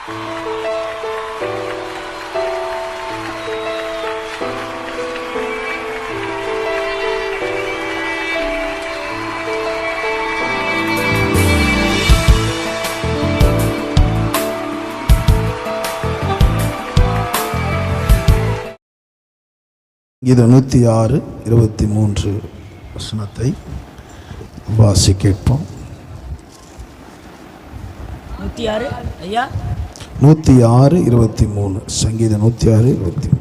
இது 106:23 வசனத்தை வாசி கேட்போம். 106:23 சங்கீதம் 106:23.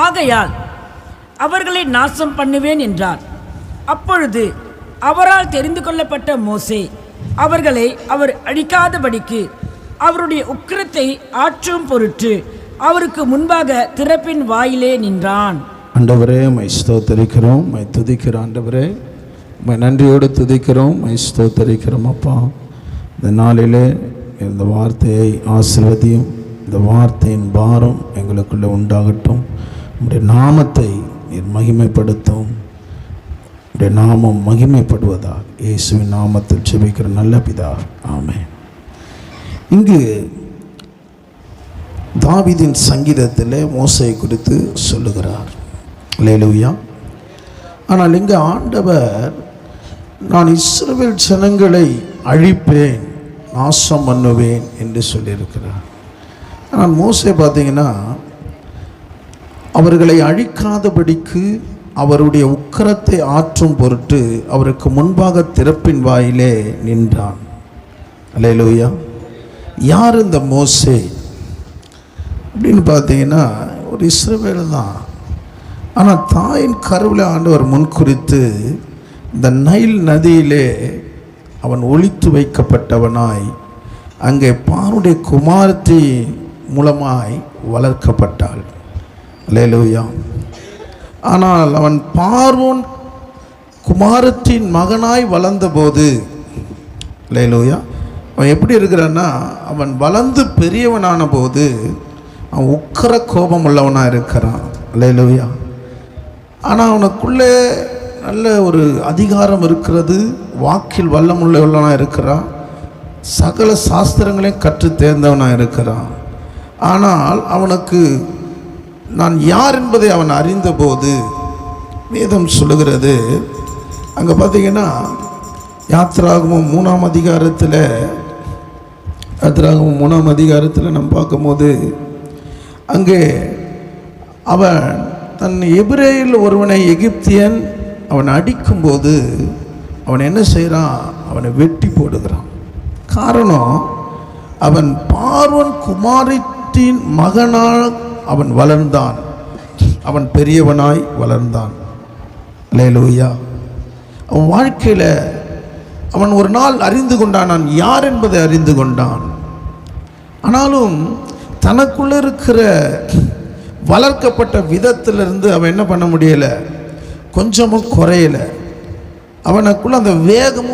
ஆகையால் அவர்களை நாசம் பண்ணுவேன் என்றார். அப்பொழுது அவரால் தெரிந்து கொள்ளப்பட்ட மோசே அவர்களை அவர் அழிக்காதபடிக்கு அவருடைய உக்கிரத்தை ஆற்றும் பொருட்டு அவருக்கு முன்பாக திறப்பின் வாயிலே நின்றான். ஆண்டவரே, மை ஸ்தோத்தரிக்கிறோம், மை துதிக்கிறோம். ஆண்டவரே, மை நன்றியோடு துதிக்கிறோம், மை ஸ்தோத்தரிக்கிறோம். அப்பா, இந்த நாளிலே இந்த வார்த்தையை ஆசீர்வதியும். இந்த வார்த்தையின் பாரம் எங்களுக்குள்ளே உண்டாகட்டும். உம்முடைய நாமத்தை நீர் மகிமைப்படுத்தும். உம்முடைய நாமம் மகிமைப்படுவதாக இயேசுவின் நாமத்தில் ஜெபிக்கிற நல்ல பிதா, ஆமென். இங்கு தாவீதின் சங்கீதத்தில் மோசேயை குறித்து சொல்லுகிறார். அல்லேலூயா. ஆனால் இங்கே ஆண்டவர், நான் இஸ்ரவேல் ஜனங்களை அழிப்பேன், நாசம் பண்ணுவேன் என்று சொல்லியிருக்கிறார். ஆனால் மோசே பார்த்தீங்கன்னா, அவர்களை அழிக்காதபடிக்கு அவருடைய உக்கிரத்தை ஆற்றும் பொருட்டு அவருக்கு முன்பாக திறப்பின் வாயிலே நின்றான். அல்லேலூயா. யார் இந்த மோசே அப்படின்னு பார்த்தீங்கன்னா, ஒரு இஸ்ரவேல் தான். ஆனால் தாயின் கருவில் ஆண்டவர் முன்குறித்து இந்த நைல் நதியிலே அவன் ஒளித்து வைக்கப்பட்டவனாய் அங்கே பார்வோனுடைய குமாரத்தி மூலமாய் வளர்க்கப்பட்டாள். அல்லேலூயா. ஆனால் அவன் பார்வோன் குமாரத்தின் மகனாய் வளர்ந்தபோது, அல்லேலூயா, அவன் எப்படி இருக்கிறான்னா, அவன் வளர்ந்து பெரியவனான போது அவன் உக்கிர கோபம் உள்ளவனாக இருக்கிறான். அல்லேலூயா. ஆனால் அவனுக்குள்ளே நல்ல ஒரு அதிகாரம் இருக்கிறது, வாக்கில் வல்லமுள்ளவனாக இருக்கிறான், சகல சாஸ்திரங்களையும் கற்று தேர்ந்தவனாக இருக்கிறான். ஆனால் அவனுக்கு நான் யார் என்பதை அவன் அறிந்தபோது வேதம் சொல்லுகிறது, அங்கே பார்த்தீங்கன்னா யாத்திராகமம் 3ஆம் அதிகாரத்தில் நம்ம பார்க்கும்போது அங்கே அவன் தன் எபிரேயில் ஒருவனை எகிப்தியன் அவன் அடிக்கும்போது அவன் என்ன செய்கிறான், அவனை வெட்டி போடுகிறான். காரணம், அவன் பார்வோன் குமாரத்தின் மகனால் அவன் வளர்ந்தான், அவன் பெரியவனாய் வளர்ந்தான். அல்லேலூயா. அவன் வாழ்க்கையில் அவன் ஒரு நாள் அறிந்து கொண்டான், நான் யார் என்பதை அறிந்து கொண்டான். ஆனாலும் தனக்குள்ள இருக்கிற வளர்க்கப்பட்ட விதத்திலிருந்து அவன் என்ன பண்ண முடியலை, கொஞ்சமும் குறையலை. அவனுக்குள்ள அந்த விவேகம்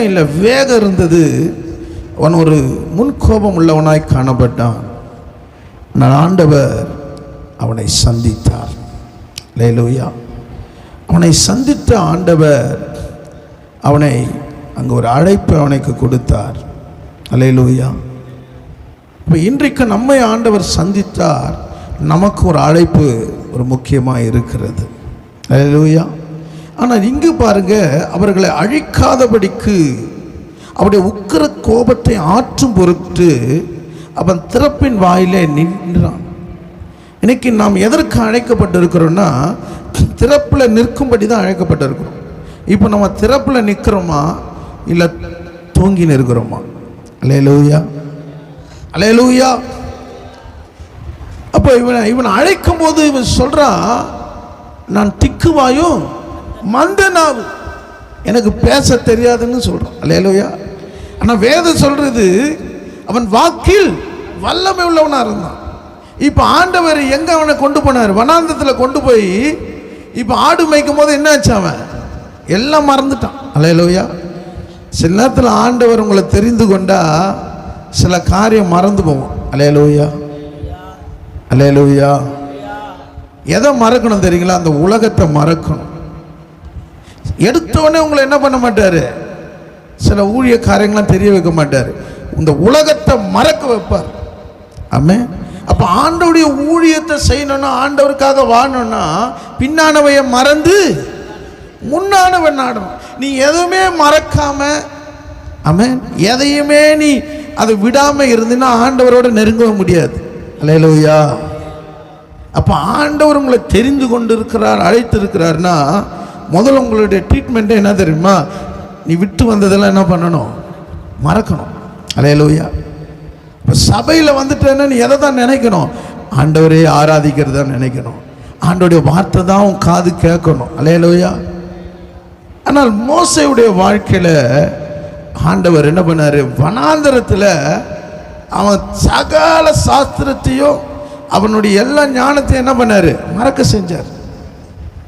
இல்லை, வேகம் இருந்தது. அவன் ஒரு முன்கோபம் உள்ளவனாய் காணப்பட்டான். நான் ஆண்டவர் அவனை சந்தித்தார். அல்லேலூயா. அவனை சந்தித்த ஆண்டவர் அவனை அங்கே ஒரு அழைப்பு அவனுக்கு கொடுத்தார். அல்லேலூயா. இப்போ இன்றைக்கு நம்மை ஆண்டவர் சந்தித்தார், நமக்கு ஒரு அழைப்பு ஒரு முக்கியமாக இருக்கிறது. அல்லேலூயா. ஆனால் இங்கு பாருங்க, அவர்களை அழிக்காதபடிக்கு அவருடைய உக்கிர கோபத்தை ஆற்றும் பொருட்டு அவன் திறப்பின் வாயிலே நின்றான். இன்னைக்கு நாம் எதற்கு அழைக்கப்பட்டிருக்கிறோம்னா, திறப்பில் நிற்கும்படி தான் அழைக்கப்பட்டிருக்கிறோம். இப்போ நம்ம திறப்பில் நிற்கிறோமா இல்லை தூங்கி நிற்கிறோமா? அல்லேலூயா, அல்லேலூயா. அப்போ இவன் அழைக்கும் போது இவன் சொல்றான், நான் திக்குவாயும் மந்தனாவு, எனக்கு பேச தெரியாதுன்னு சொல்றான். அல்லேலூயா. ஆனால் வேதம் சொல்றது அவன் வாக்கில் வல்லமை உள்ளவனா இருந்தான். இப்போ ஆண்டவர் எங்க அவனை கொண்டு போனார்? வனாந்தரத்தில் கொண்டு போய் இப்போ ஆடு மேய்க்கும் போது என்ன ஆச்சு, அவன் எல்லாம் மறந்துட்டான். அல்லேலூயா. சில நேரத்தில் ஆண்டவர் உங்களை தெரிந்து கொண்டா சில காரியம் மறந்து போவோம். அல்லேலூயா, அல்லேலூயா. எதை மறக்கணும் தெரியுங்களா? அந்த உலகத்தை மறக்கணும். எடுத்தோடனே உங்களை என்ன பண்ண மாட்டாரு, சில ஊழிய காரியங்களாம் தெரிய வைக்க மாட்டார். இந்த உலகத்தை மறக்க வைப்பார். ஆமென். அப்ப ஆண்டவருடைய ஊழியத்தை செய்யணும்னா, ஆண்டவருக்காக வாழணும்னா, பின்னானவைய மறந்து முன்னானவன் நாடணும். நீ எதுவுமே மறக்காம, ஆமென், எதையுமே நீ அதை விடாம இருந்தீன்னா ஆண்டவரோட நெருங்க முடியாது. அல்லேலூயா. அப்ப ஆண்டவர் உங்களை தெரிந்து கொண்டு இருக்கிறார், அழைத்து இருக்கிறார்னா, முதல்ல உங்களுடைய ட்ரீட்மெண்ட் என்ன தெரியுமா? நீ விட்டு வந்ததெல்லாம் என்ன பண்ணணும்? மறக்கணும். அல்லேலூயா. இப்போ சபையில் வந்துட்டேன்னா நீ எதை தான் நினைக்கணும்? ஆண்டவரே ஆராதிக்கிறதா நினைக்கணும். ஆண்டவருடைய வார்த்தை தான் உன் காது கேட்கணும். அல்லேலூயா. ஆனால் மோசேயுடைய வாழ்க்கையில் ஆண்டவர் என்ன பண்ணாரு? வனாந்தரத்தில் அவன் சகல சாஸ்திரத்தையும் அவனுடைய எல்லா ஞானத்தையும் என்ன பண்ணாரு? மறக்க செஞ்சார்.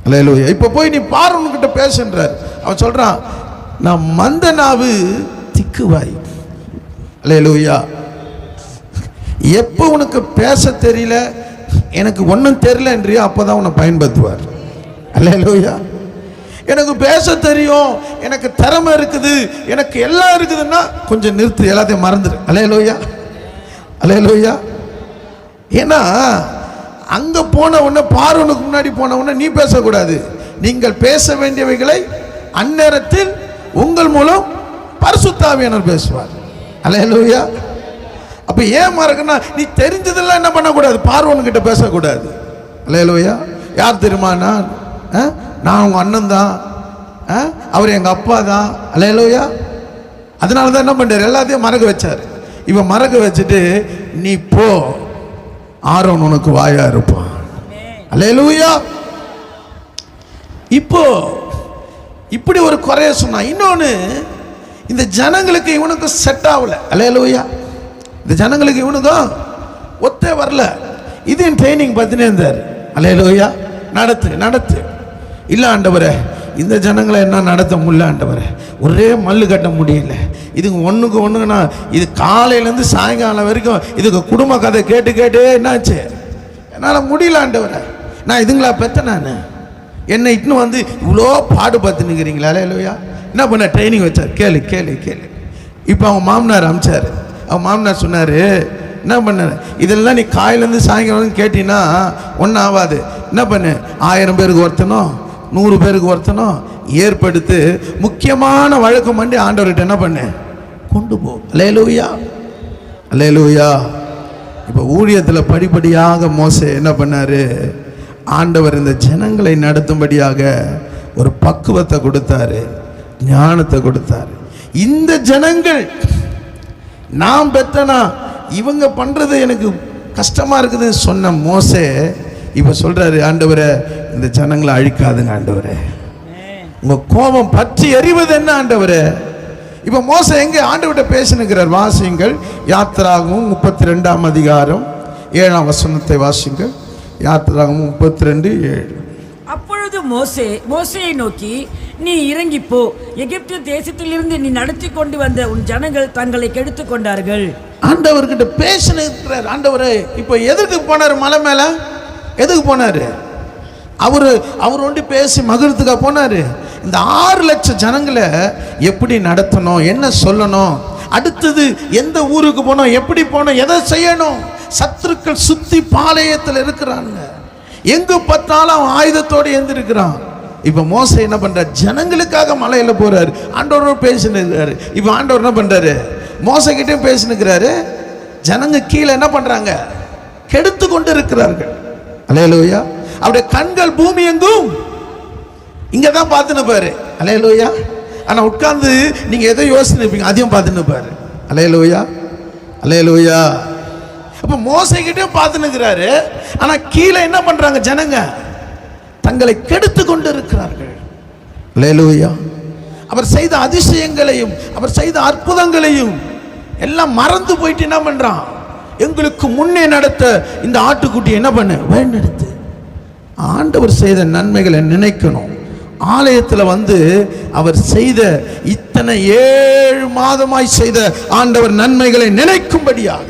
அல்லேலூயா. இப்போ போய் நீ பார்வன்கிட்ட பேசுன்றார். அவன் சொல்றான், நான் மந்த நாவு திக்குவாய். அல்லேலூயா. எப்போ உனக்கு பேச தெரியல, எனக்கு ஒன்றும் தெரியல என்றியோ அப்போதான் உன்னை பயன்படுத்துவார். அல்லேலூயா. எனக்கு பேச தெரியும், எனக்கு திறமை இருக்குது, எனக்கு எல்லாம் இருக்குதுன்னா கொஞ்சம் நிறுத்து, எல்லாத்தையும் மறந்துடு. அல்லேலூயா. அல்லேலூயா. ஏன்னா அங்கே போன உடனே, பார்வனுக்கு முன்னாடி போன உடனே நீ பேசக்கூடாது. நீங்கள் பேச வேண்டியவைகளை அந்நேரத்தில் உங்கள் மூலம் பரிசுத்த ஆவியானவர் பேசுவார். அல்லேலூயா. அப்போ ஏன் மறக்கனா, நீ தெரிஞ்சதெல்லாம் என்ன பண்ணக்கூடாது? பார்வன்கிட்ட பேசக்கூடாது. அல்லேலூயா. யார் தெரியுமா? நான் உங்கள் அண்ணன் தான், அவர் எங்கள் அப்பா தான். அல்லேலூயா. அதனால தான் என்ன பண்ணுறாரு? எல்லாத்தையும் மறக்க வச்சார். இவன் மறக்க வச்சுட்டு, நீ போ, ஆரோன் உனக்கு வாயா இருப்பான். அல்லேலூயா. இப்போ இப்படி ஒரு குறைய சொன்னா. இன்னொன்று, இந்த ஜனங்களுக்கு இவனுக்கு செட் ஆகல. அல்லேலூயா. இந்த ஜனங்களுக்கு இவனுக்கும் ஒத்தே வரல. இதையும் ட்ரைனிங் பார்த்துனே இருந்தார். அல்லேலூயா. நடத்து இல்லை ஆண்டவரே, இந்த ஜனங்களை என்ன நடத்த முடியல ஆண்டவரே, ஒரே மல்லு கட்ட முடியல. இதுக்கு ஒன்றுக்கு ஒன்றுனா, இது காலையிலேருந்து சாயங்காலம் வரைக்கும் இதுக்கு குடும்ப கதை கேட்டு என்னாச்சு, என்னால் முடியல ஆண்டவரே. நான் இதுங்களா பெற்ற, நான் என்னை இட்டுன்னு வந்து இவ்வளோ பாடுபட்டு நிற்கிறீங்களா? அல்லேலூயா. என்ன பண்ண? ட்ரைனிங் வச்சார். கேளு. இப்போ அவங்க மாமனார் அமிச்சார். அவங்க மாமனார் சொன்னார், என்ன பண்ண, இதெல்லாம் நீ காலையிலேருந்து சாயங்காலம் கேட்டீங்கன்னா ஒன்றும் ஆகாது. என்ன பண்ணு, 1000 பேருக்கு ஒருத்தனும் 100 பேருக்கு ஒருத்தனும் ஏற்படுத்து, முக்கியமான வழக்கம் பண்ணி ஆண்டவர்கிட்ட என்ன பண்ணு, கொண்டு போ. அல்லேலூயா. அல்லேலூயா. இப்போ ஊழியத்தில் படிப்படியாக மோசே என்ன பண்ணாரு? ஆண்டவர் இந்த ஜனங்களை நடத்தும்படியாக ஒரு பக்குவத்தை கொடுத்தாரு, ஞானத்தை கொடுத்தாரு. இந்த ஜனங்கள் நான் பெற்றனா, இவங்க பண்றது எனக்கு கஷ்டமா இருக்குதுன்னு சொன்ன மோசே இப்ப சொல்றாரு, ஆண்டவரே இந்த ஜனங்களை அழிக்காதுங்க ஆண்டவரே, உங்க கோபம் பற்றி எறிவது என்ன ஆண்டவரே. இப்ப மோசே எங்க ஆண்டவர்கிட்ட பேசினுக்கிறார்? வாசியுங்கள், யாத்திராகமம் 32ஆம் அதிகாரம் 7ஆம் வசனத்தை வாசியுங்கள். யாத்திராகமம் 32:7. அப்பொழுது மோசேயை நோக்கி, நீ இறங்கி போ, எகிப்து தேசத்திலிருந்து நீ நடத்தி கொண்டு வந்த உன் ஜனங்கள் தங்களை கெடுத்து கொண்டார்கள். ஆண்டவர்கிட்ட பேசினுக்கிறார். ஆண்டவரே இப்போ எதுக்கு போனார்? மலை மேல எதுக்கு போனாரு? அவர் ஒண்டி பேசி மகிழ்த்துக்கா போனாரு? இந்த 6 லட்சம் ஜனங்களை எப்படி நடத்தணும், என்ன சொல்லணும், அடுத்தது எந்த ஊருக்கு போனோம், எப்படி போனோம், எதை செய்யணும். சத்துருக்கள் சுத்தி பாளையத்தில் இருக்கிறாங்க, எங்கு பார்த்தாலும் அவன் ஆயுதத்தோடு எழுந்திருக்கிறான். இப்ப மோசே என்ன பண்றாரு? ஜனங்களுக்காக மலையில போறாரு, ஆண்டவரோடு பேசினுக்கிறாரு. இப்ப ஆண்டவர் என்ன பண்றாரு? மோசே கிட்டே பேசினுக்கிறாரு. ஜனங்க கீழே என்ன பண்றாங்க? கெடுத்து கொண்டு இருக்கிறார்கள். அல்லேலூயா. அவருடைய கண்கள் பூமி எங்கும் இங்க தான் பார்த்துன்னு பாரு. அல்லேலூயா. ஆனா உட்கார்ந்து நீங்க எதை யோசிச்சுப்பீங்க, அதையும் பார்த்துன்னு பாரு. அல்லேலூயா. அல்லேலூயா. அப்ப மோசே கிட்டே பார்த்துனுக்கிறாரு. ஆனா கீழே என்ன பண்றாங்க? ஜனங்க தங்களை கெடுத்து கொண்டு இருக்கிறார்கள். அல்லேலூயா. அவர் செய்த அதிசயங்களையும் அவர் செய்த அற்புதங்களையும் எல்லாம் மறந்து போயிட்டு என்ன பண்றான்? எங்களுக்கு முன்னே நடத்த இந்த ஆட்டுக்குட்டி என்ன பண்ண வேண்டெடுத்து. ஆண்டவர் செய்த நன்மைகளை நினைக்கணும். ஆலயத்தில் வந்து அவர் செய்த இத்தனை 7 மாதமாய் செய்த ஆண்டவர் நன்மைகளை நினைக்கும்படியாக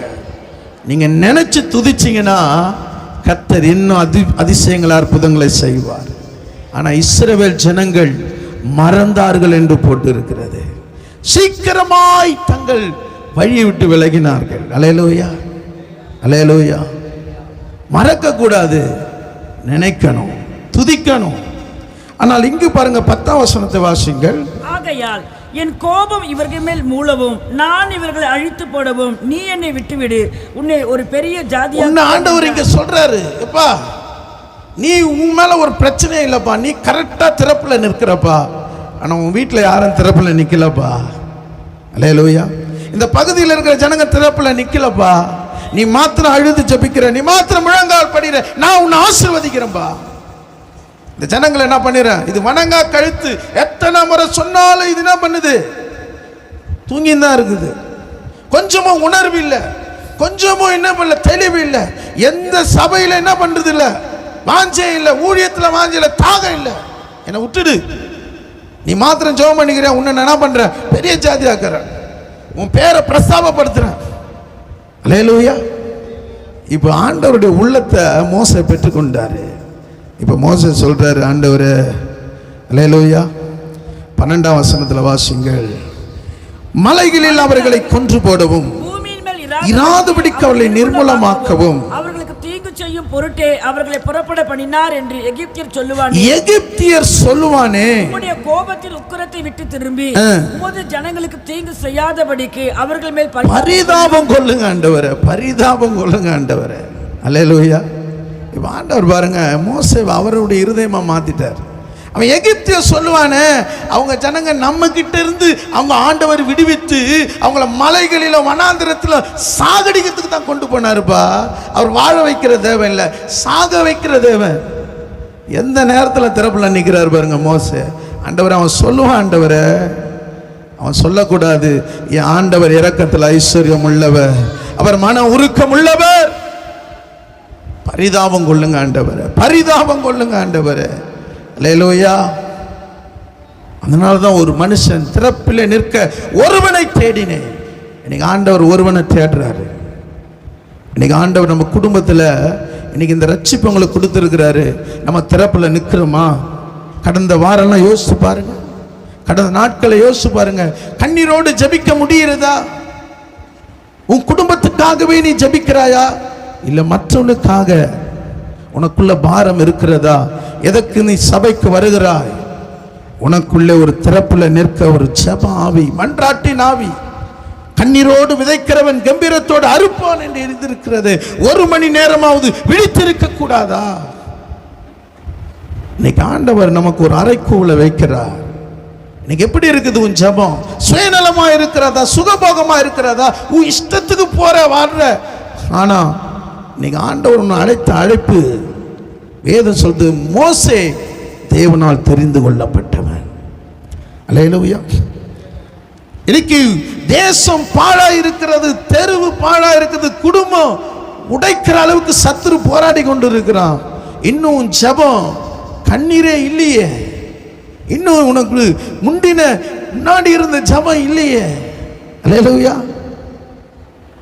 நீங்க நினைச்சு துதிச்சீங்கன்னா கர்த்தர் இன்னும் அதிசயங்கள் அற்புதங்களை செய்வார். ஆனா இஸ்ரவேல் ஜனங்கள் மறந்தார்கள் என்று போட்டு இருக்கிறது. சீக்கிரமாய் தங்கள் வழியை விட்டு விலகினார்கள். அல்லேலூயா, அல்லேலூயா. மறக்க கூடாது, நினைக்கணும், துதிக்கணும். ஆனால் இங்கு பாருங்க 10ஆம் வசனத்தை வாசிங்கள். ஆகையால் என் கோபம் இவர்கள் மேல் மூளவும் நான் இவர்களை அழித்து போடவும் நீ என்னை விட்டுவிடு, உன்னை ஒரு பெரிய ஜாதியாக. ஆண்டவர் இங்க சொல்றாரு, எப்பா நீ உன் மேல ஒரு பிரச்சனை இல்லப்பா, நீ கரெக்டா திறப்புல நிற்கிறப்பா, ஆனா உன் வீட்டுல யாரும் திறப்புல நிக்கலப்பா. அல்லேலூயா. இந்த பகுதியில் இருக்கிற ஜனங்க திறப்புல நிக்கலப்பா, நீ மாத்திரம் அழுது ஜெபிக்கிற, நீ மாத்திரம் முழங்கால் படிக்கிற, நான் உன்னை ஆசீர்வதிக்கிறேன்பா. இந்த ஜனங்களை என்ன பண்ணிற, இது வணங்கா கழுத்து, எத்தனை முறை சொன்னாலும் இது என்ன பண்ணுது, தூங்கின்னு தான் இருக்குது. கொஞ்சமும் உணர்வு இல்லை, கொஞ்சமும் என்ன பண்ணல, தெளிவு இல்லை. எந்த சபையில என்ன பண்றது இல்லை, வாஞ்சே இல்லை, ஊழியத்தில் வாஞ்சே இல்லை, தாகம் இல்லை. என்னை விட்டுடு, நீ மாத்திரம் ஜெபம் பண்ணிக்கிற, உன்னை என்ன பண்ற, பெரிய ஜாதியாக்குற, உன் பேரை பிரஸ்தாபப்படுத்துறேன். அல்லேலூயா. இப்போ ஆண்டவருடைய உள்ளத்தை மோசே பெற்றுக்கொண்டாரு. இப்போ மோசே சொல்றாரு, ஆண்டவரே, அல்லேலூயா, 12ஆம் வசனத்தில் வாசிங்கள். மலைகளில் அவர்களை கொன்று போடவும் இராதபடிக்கு அவர்களை நிர்மூலமாக்கவும் அவர்களுக்கு தீங்கு செய்யும் பொருட்டே அவர்களை புறப்பட பண்ணினார் என்று எகிப்தியர் சொல்லுவானே. எகிப்தியர் சொல்லுவானே, உம்முடைய கோபத்தில் உக்கிரத்தை விட்டு திரும்பி உமது ஜனங்களுக்கு தீங்கு செய்யாதபடிக்கு அவர்கள் மேல் பரிதாபம் கொள்ளுங்க ஆண்டவரே, பரிதாபம் கொள்ளுங்க ஆண்டவரே. அல்லேலூயா. இப்ப ஆண்டவர் பாருங்க, மோசே அவருடைய இருதயமா மாத்திட்டார். அவன் எகிப்திய சொல்லுவானே, அவங்க ஜனங்க நம்ம கிட்ட இருந்து அவங்க ஆண்டவர் விடுவித்து அவங்கள மலைகளில வனாந்திரத்தில் சாகடிக்கிறதுக்கு தான் கொண்டு போனாருப்பா. அவர் வாழ வைக்கிற தேவன் இல்லை, சாக வைக்கிற தேவன். எந்த நேரத்தில் திறப்புல நிற்கிறார் பாருங்க மோசே. ஆண்டவர் அவன் சொல்லுவான், ஆண்டவரை அவன் சொல்லக்கூடாது, என் ஆண்டவர் இரக்கத்தில் ஐஸ்வர்யம் உள்ளவர், அவர் மன உருக்கம் உள்ளவர். பரிதாபம் கொள்ளுங்க ஆண்டவரே, பரிதாபம் கொள்ளுங்க ஆண்டவரே. அல்லேலூயா. அதனால தான் ஒரு மனுஷன் திறப்பிலே நிற்க ஒருவனை தேடினேன். இன்னைக்கு ஆண்டவர் ஒருவனை தேடுறாரு. இன்னைக்கு ஆண்டவர் நம்ம குடும்பத்தில் இன்னைக்கு இந்த ரட்சிப்பு உங்களுக்கு கொடுத்துருக்கிறாரு. நம்ம திறப்பில் நிற்கிறோமா? கடந்த வாரம்லாம் யோசிச்சு பாருங்க, கடந்த நாட்களை யோசிச்சு பாருங்க. கண்ணீரோடு ஜெபிக்க முடிகிறதா? உன் குடும்பத்துக்காகவே நீ ஜெபிக்கிறாயா, இல்லை மற்றவனுக்காக உனக்குள்ள பாரம் இருக்கிறதா? எதற்கு நீ சபைக்கு வருகிறாய்? உனக்குள்ளே ஒரு திறப்புல நிற்க ஒரு ஜெப ஆவி, மன்றாட்டின் ஆவி. கண்ணீரோடு விதைக்கிறவன் கம்பீரத்தோடு அறுப்பான் என்று எழுதியிருக்கிறது. 1 மணி நேரமாவது விழித்திருக்க கூடாதா? இன்னைக்கு ஆண்டவர் நமக்கு ஒரு அறைக்கூவலை வைக்கிறார். இன்னைக்கு எப்படி இருக்குது உன் ஜெபம்? சுயநலமா இருக்கிறதா, சுகபோகமா இருக்கிறதா, உன் இஷ்டத்துக்கு போற வாழ்ற? ஆனா இன்னைக்கு ஆண்டவர் உன்னை அழைத்த அழைப்பு, வேதம் சொல்றது, மோசே தேவனால் தெரிந்து கொள்ளப்பட்டவன். அல்லேலூயா. இன்னைக்கு தேசம் பாழா இருக்கிறது, தெருவு பாழா இருக்குது, குடும்பம் உடைக்கிற அளவுக்கு சத்துரு போராடி கொண்டு இருக்கிறான். இன்னும் ஜெபம் கண்ணீரே இல்லையே, இன்னும் உனக்கு முன்னாடி இருந்த ஜெபம் இல்லையே. அல்லேலூயா.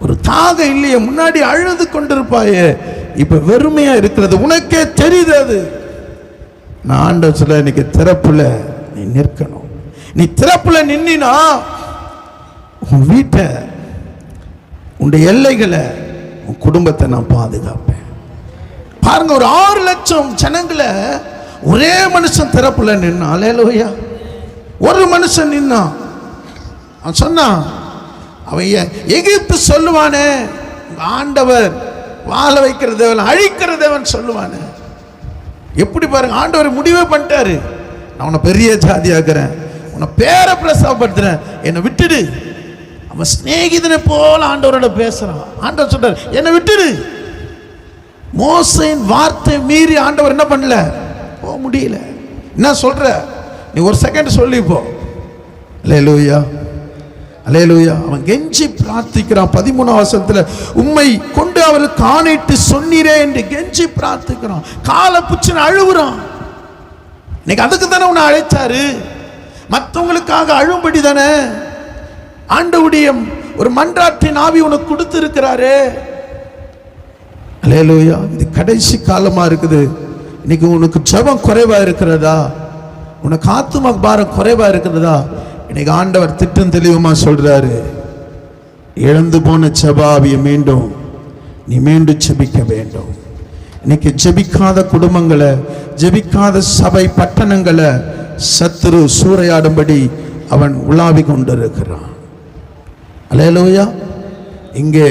ஒரு தாகம் இல்லையே, முன்னாடி அழுது கொண்டிருப்பாயே, இப்ப வெறுமையா இருக்கிறது உனக்கே தெரியுது. அது நான் ஆண்டவர் சொல்ல, இன்னைக்கு திறப்புல நீ நிற்கணும். நீ திறப்புல நின்னா உன் வீட்டை, உன் எல்லைகளை, உன் குடும்பத்தை நான் பாதுகாப்பேன். பாருங்க, ஒரு 6 லட்சம் ஜனங்களை ஒரே மனுஷன் திறப்புல நின்னா. அல்லேலூயா. ஒரு மனுஷன் நின்னா. அவன் சொன்னான், அவன் எகிப்து சொல்லுவானே, ஆண்டவர் வாழ வைக்கிற தேவன், அழிக்கிற தேவன் சொல்லுவானே. எப்படி பாருங்க, ஆண்டவர் முடிவே பண்ணிட்டாரு. நான் உன்னை பெரிய ஜாதியாக்குறேன், உன்னை பேரை பிரசவப்படுத்துறேன், என்னை விட்டுடு. அவன் சிநேகிதனை போல ஆண்டவரோட பேசுறான். ஆண்டவர் சொல்றாரு, என்னை விட்டுடு. மோசேயின் வார்த்தை மீறி ஆண்டவர் என்ன பண்ணல, போக முடியல. என்ன சொல்ற நீ? ஒரு செகண்ட் சொல்லி போ. அல்லேலூயா, அல்லேலூயா. அவன் கெஞ்சி பிரார்த்திக்கிறான். 13ஆம் வசனத்துல, உம்மை கொண்டு அவருக்கு ஆணையிட்டு சொன்னீரே என்று கெஞ்சி பிரார்த்திக்கிறான். காலை புச்சின அழுவுறான். இன்னைக்கு அதுக்கு தானே உன்னை அழைச்சாரு, மற்றவங்களுக்காக அழும்படி தானே ஆண்டவுடைய ஒரு மன்றாட்டின் ஆவி உனக்கு கொடுத்து இருக்கிறாரு. அல்லேலூயா. இது கடைசி காலமா இருக்குது. இன்னைக்கு உனக்கு ஜெபம் குறைவா இருக்கிறதா? உனக்கு ஆத்தும பாரம் குறைவா இருக்கிறதா? இன்னைக்கு ஆண்டவர் திட்டம் தெளிவமா சொல்றாரு, இழந்து போன ஜெபாவியை மீண்டும் நீ மீண்டும் ஜெபிக்க வேண்டும். இன்னைக்கு ஜெபிக்காத குடும்பங்களை, ஜெபிக்காத சபை பட்டணங்களை சத்துரு சூறையாடும்படி அவன் உலாவி கொண்டிருக்கிறான். அல்லேலூயா. இங்கே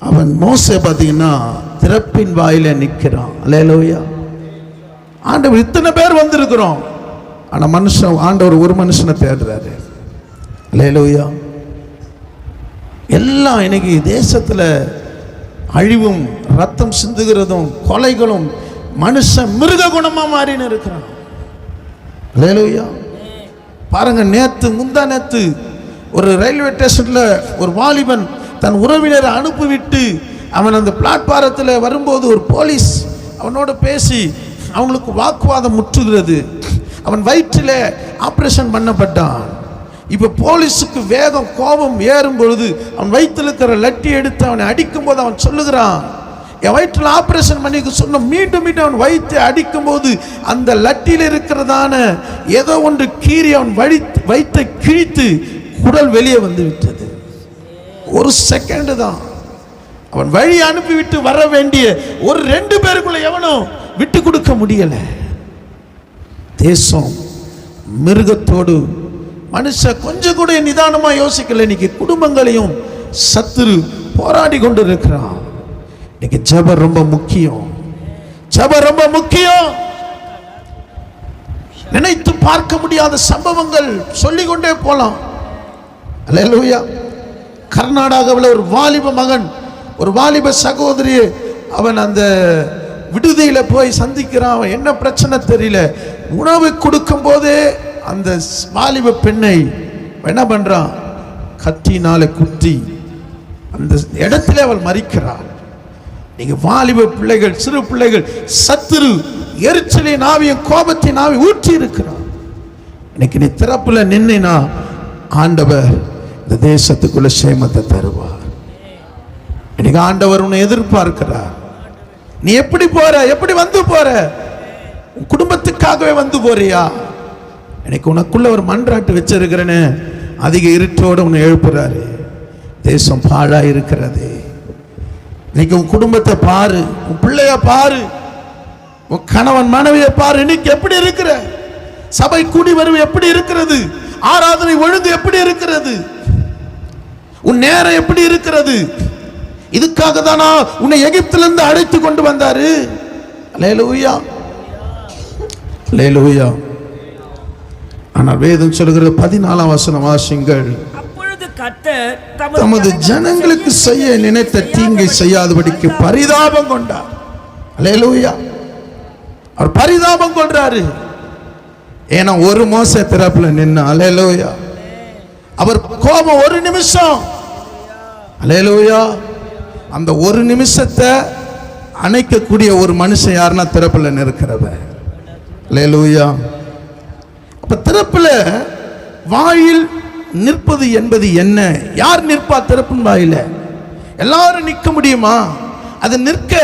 அவன் மோசே பார்த்தீங்கன்னா திறப்பின் வாயில நிற்கிறான். அல்லேலூயா. ஆண்டவர் இத்தனை பேர் வந்திருக்கிறோம், ஆனால் மனுஷன் ஆண்டவர் ஒரு மனுஷனை தேடுறாரு. அல்லேலூயா. எல்லாம் இன்னைக்கு தேசத்தில் அழிவும் ரத்தம் சிந்துகிறதும் கொலைகளும் மனுஷன் மிருக குணமா மாறின்னு இருக்கிறான். அல்லேலூயா. பாருங்க, முந்தா நேத்து ஒரு ரயில்வே ஸ்டேஷன்ல ஒரு வாலிபன் தன் உறவினரை அனுப்பிவிட்டு அவன் அந்த பிளாட்பாரத்தில் வரும்போது ஒரு போலீஸ் அவனோட பேசி அவங்களுக்கு வாக்குவாதம் முற்றுகிறது. அவன் வயிற்றில் ஆப்ரேஷன் பண்ணப்பட்டான். இப்போ போலீஸுக்கு வேகம் கோபம் ஏறும் பொழுது அவன் வயிற்றில் இருக்கிற லட்டி எடுத்து அவனை அடிக்கும் போது அவன் சொல்லுகிறான், என் வயிற்றில் ஆப்ரேஷன் பண்ணி சொன்ன மீண்டும் மீண்டும் அவன் வயிற்றை அடிக்கும் போது அந்த லட்டியில் இருக்கிறதான ஏதோ ஒன்று கீறி அவன் வயிற்றை கிழித்து குடல் வெளியே வந்து விட்டது. ஒரு செகண்ட் தான். அவன் வழி அனுப்பிவிட்டு வர வேண்டிய ஒரு 2 பேருக்குள்ள எவனும் விட்டு கொடுக்க முடியல. தேசம் மிருகத்தோடு மனுஷன் கொஞ்சம் கூட நிதானமா யோசிக்கல. இன்னைக்கு குடும்பங்களையும் சத்துரு போராடி கொண்டு இருக்கிறான். இன்னைக்கு ஜெபம் ரொம்ப முக்கியம். ஜெபம் ரொம்ப முக்கியம். நினைத்து பார்க்க முடியாத சம்பவங்கள் சொல்லிக்கொண்டே போலாம். அல்லேலூயா. கர்நாடகாவில் ஒரு வாலிப மகன், ஒரு வாலிப சகோதரி, அவன் அந்த விடுதியில போய் சந்திக்கிறான். அவன் என்ன பிரச்சனை தெரியல. உணவு கொடுக்கும் போதே அந்த வாலிப பெண்ணை என்ன பண்றான், கத்தினால குத்தி அந்த இடத்துல அவள் மரிக்கிறாள். நீங்க வாலிப பிள்ளைகள், சிறு பிள்ளைகள் சத்துரு எரிச்சலின் ஆவியும் கோபத்தின் ஆவி ஊற்றி இருக்கிறான். இன்னைக்கு நீ திறப்புல நின்னா ஆண்டவர் இந்த தேசத்துக்குள்ள சேமத்தை தருவார். இன்னைக்கு ஆண்டவர் உன்னை எதிர்பார்க்கிறார். நீ எப்படி போற, எப்படி வந்து போற? உன் குடும்பத்துக்காகவே வந்து போறியா? இன்னைக்கு உனக்குள்ள ஒரு மன்றாட்டு வச்சிருக்கிறேன்னு அதிக இருட்டோடு உன்னை எழுப்புறாரு. தேசம் பாழா இருக்கிறது. இன்னைக்கு உன் குடும்பத்தை பாரு, உன் பிள்ளைய பாரு, உன் கணவன் மனைவியை பாரு. இன்னைக்கு எப்படி இருக்கிற? சபை கூடி வருவது எப்படி இருக்கிறது? ஆராதனை ஒழுங்கு எப்படி இருக்கிறது? உன் நேரம் எப்படி இருக்கிறது? இதுக்காக தானா உன்னை எகிப்திலிருந்து அழைத்து கொண்டு வந்தாரு. அல்லேலூயா, அல்லேலூயா. ஆனால் வேதம் சொல்கிறது 14ஆம் வசனம் வாசிங்கள். அப்பொழுது கர்த்தர் தமது ஜனங்களுக்கு செய்ய நினைத்த தீங்கை செய்யாதபடிக்கு பரிதாபம் கொண்டார். அல்லேலூயா. அவர் பரிதாபம் கொள்றாரு. ஏன்னா ஒரு மோசே திறப்புல நின்னா. அல்லேலூயா. அவர் கோபம் ஒரு நிமிஷம். அல்லேலூயா. அந்த ஒரு நிமிஷத்தை அணைக்கக்கூடிய ஒரு மனுஷன் யாருன்னா திறப்புல நிற்கிறவர். அல்லேலூயா. அப்ப திறப்புல வாயில் நிற்பது என்பது என்ன? யார் நிற்பா திறப்பின் வாயில? எல்லாரும் நிற்க முடியுமா? அது நிற்க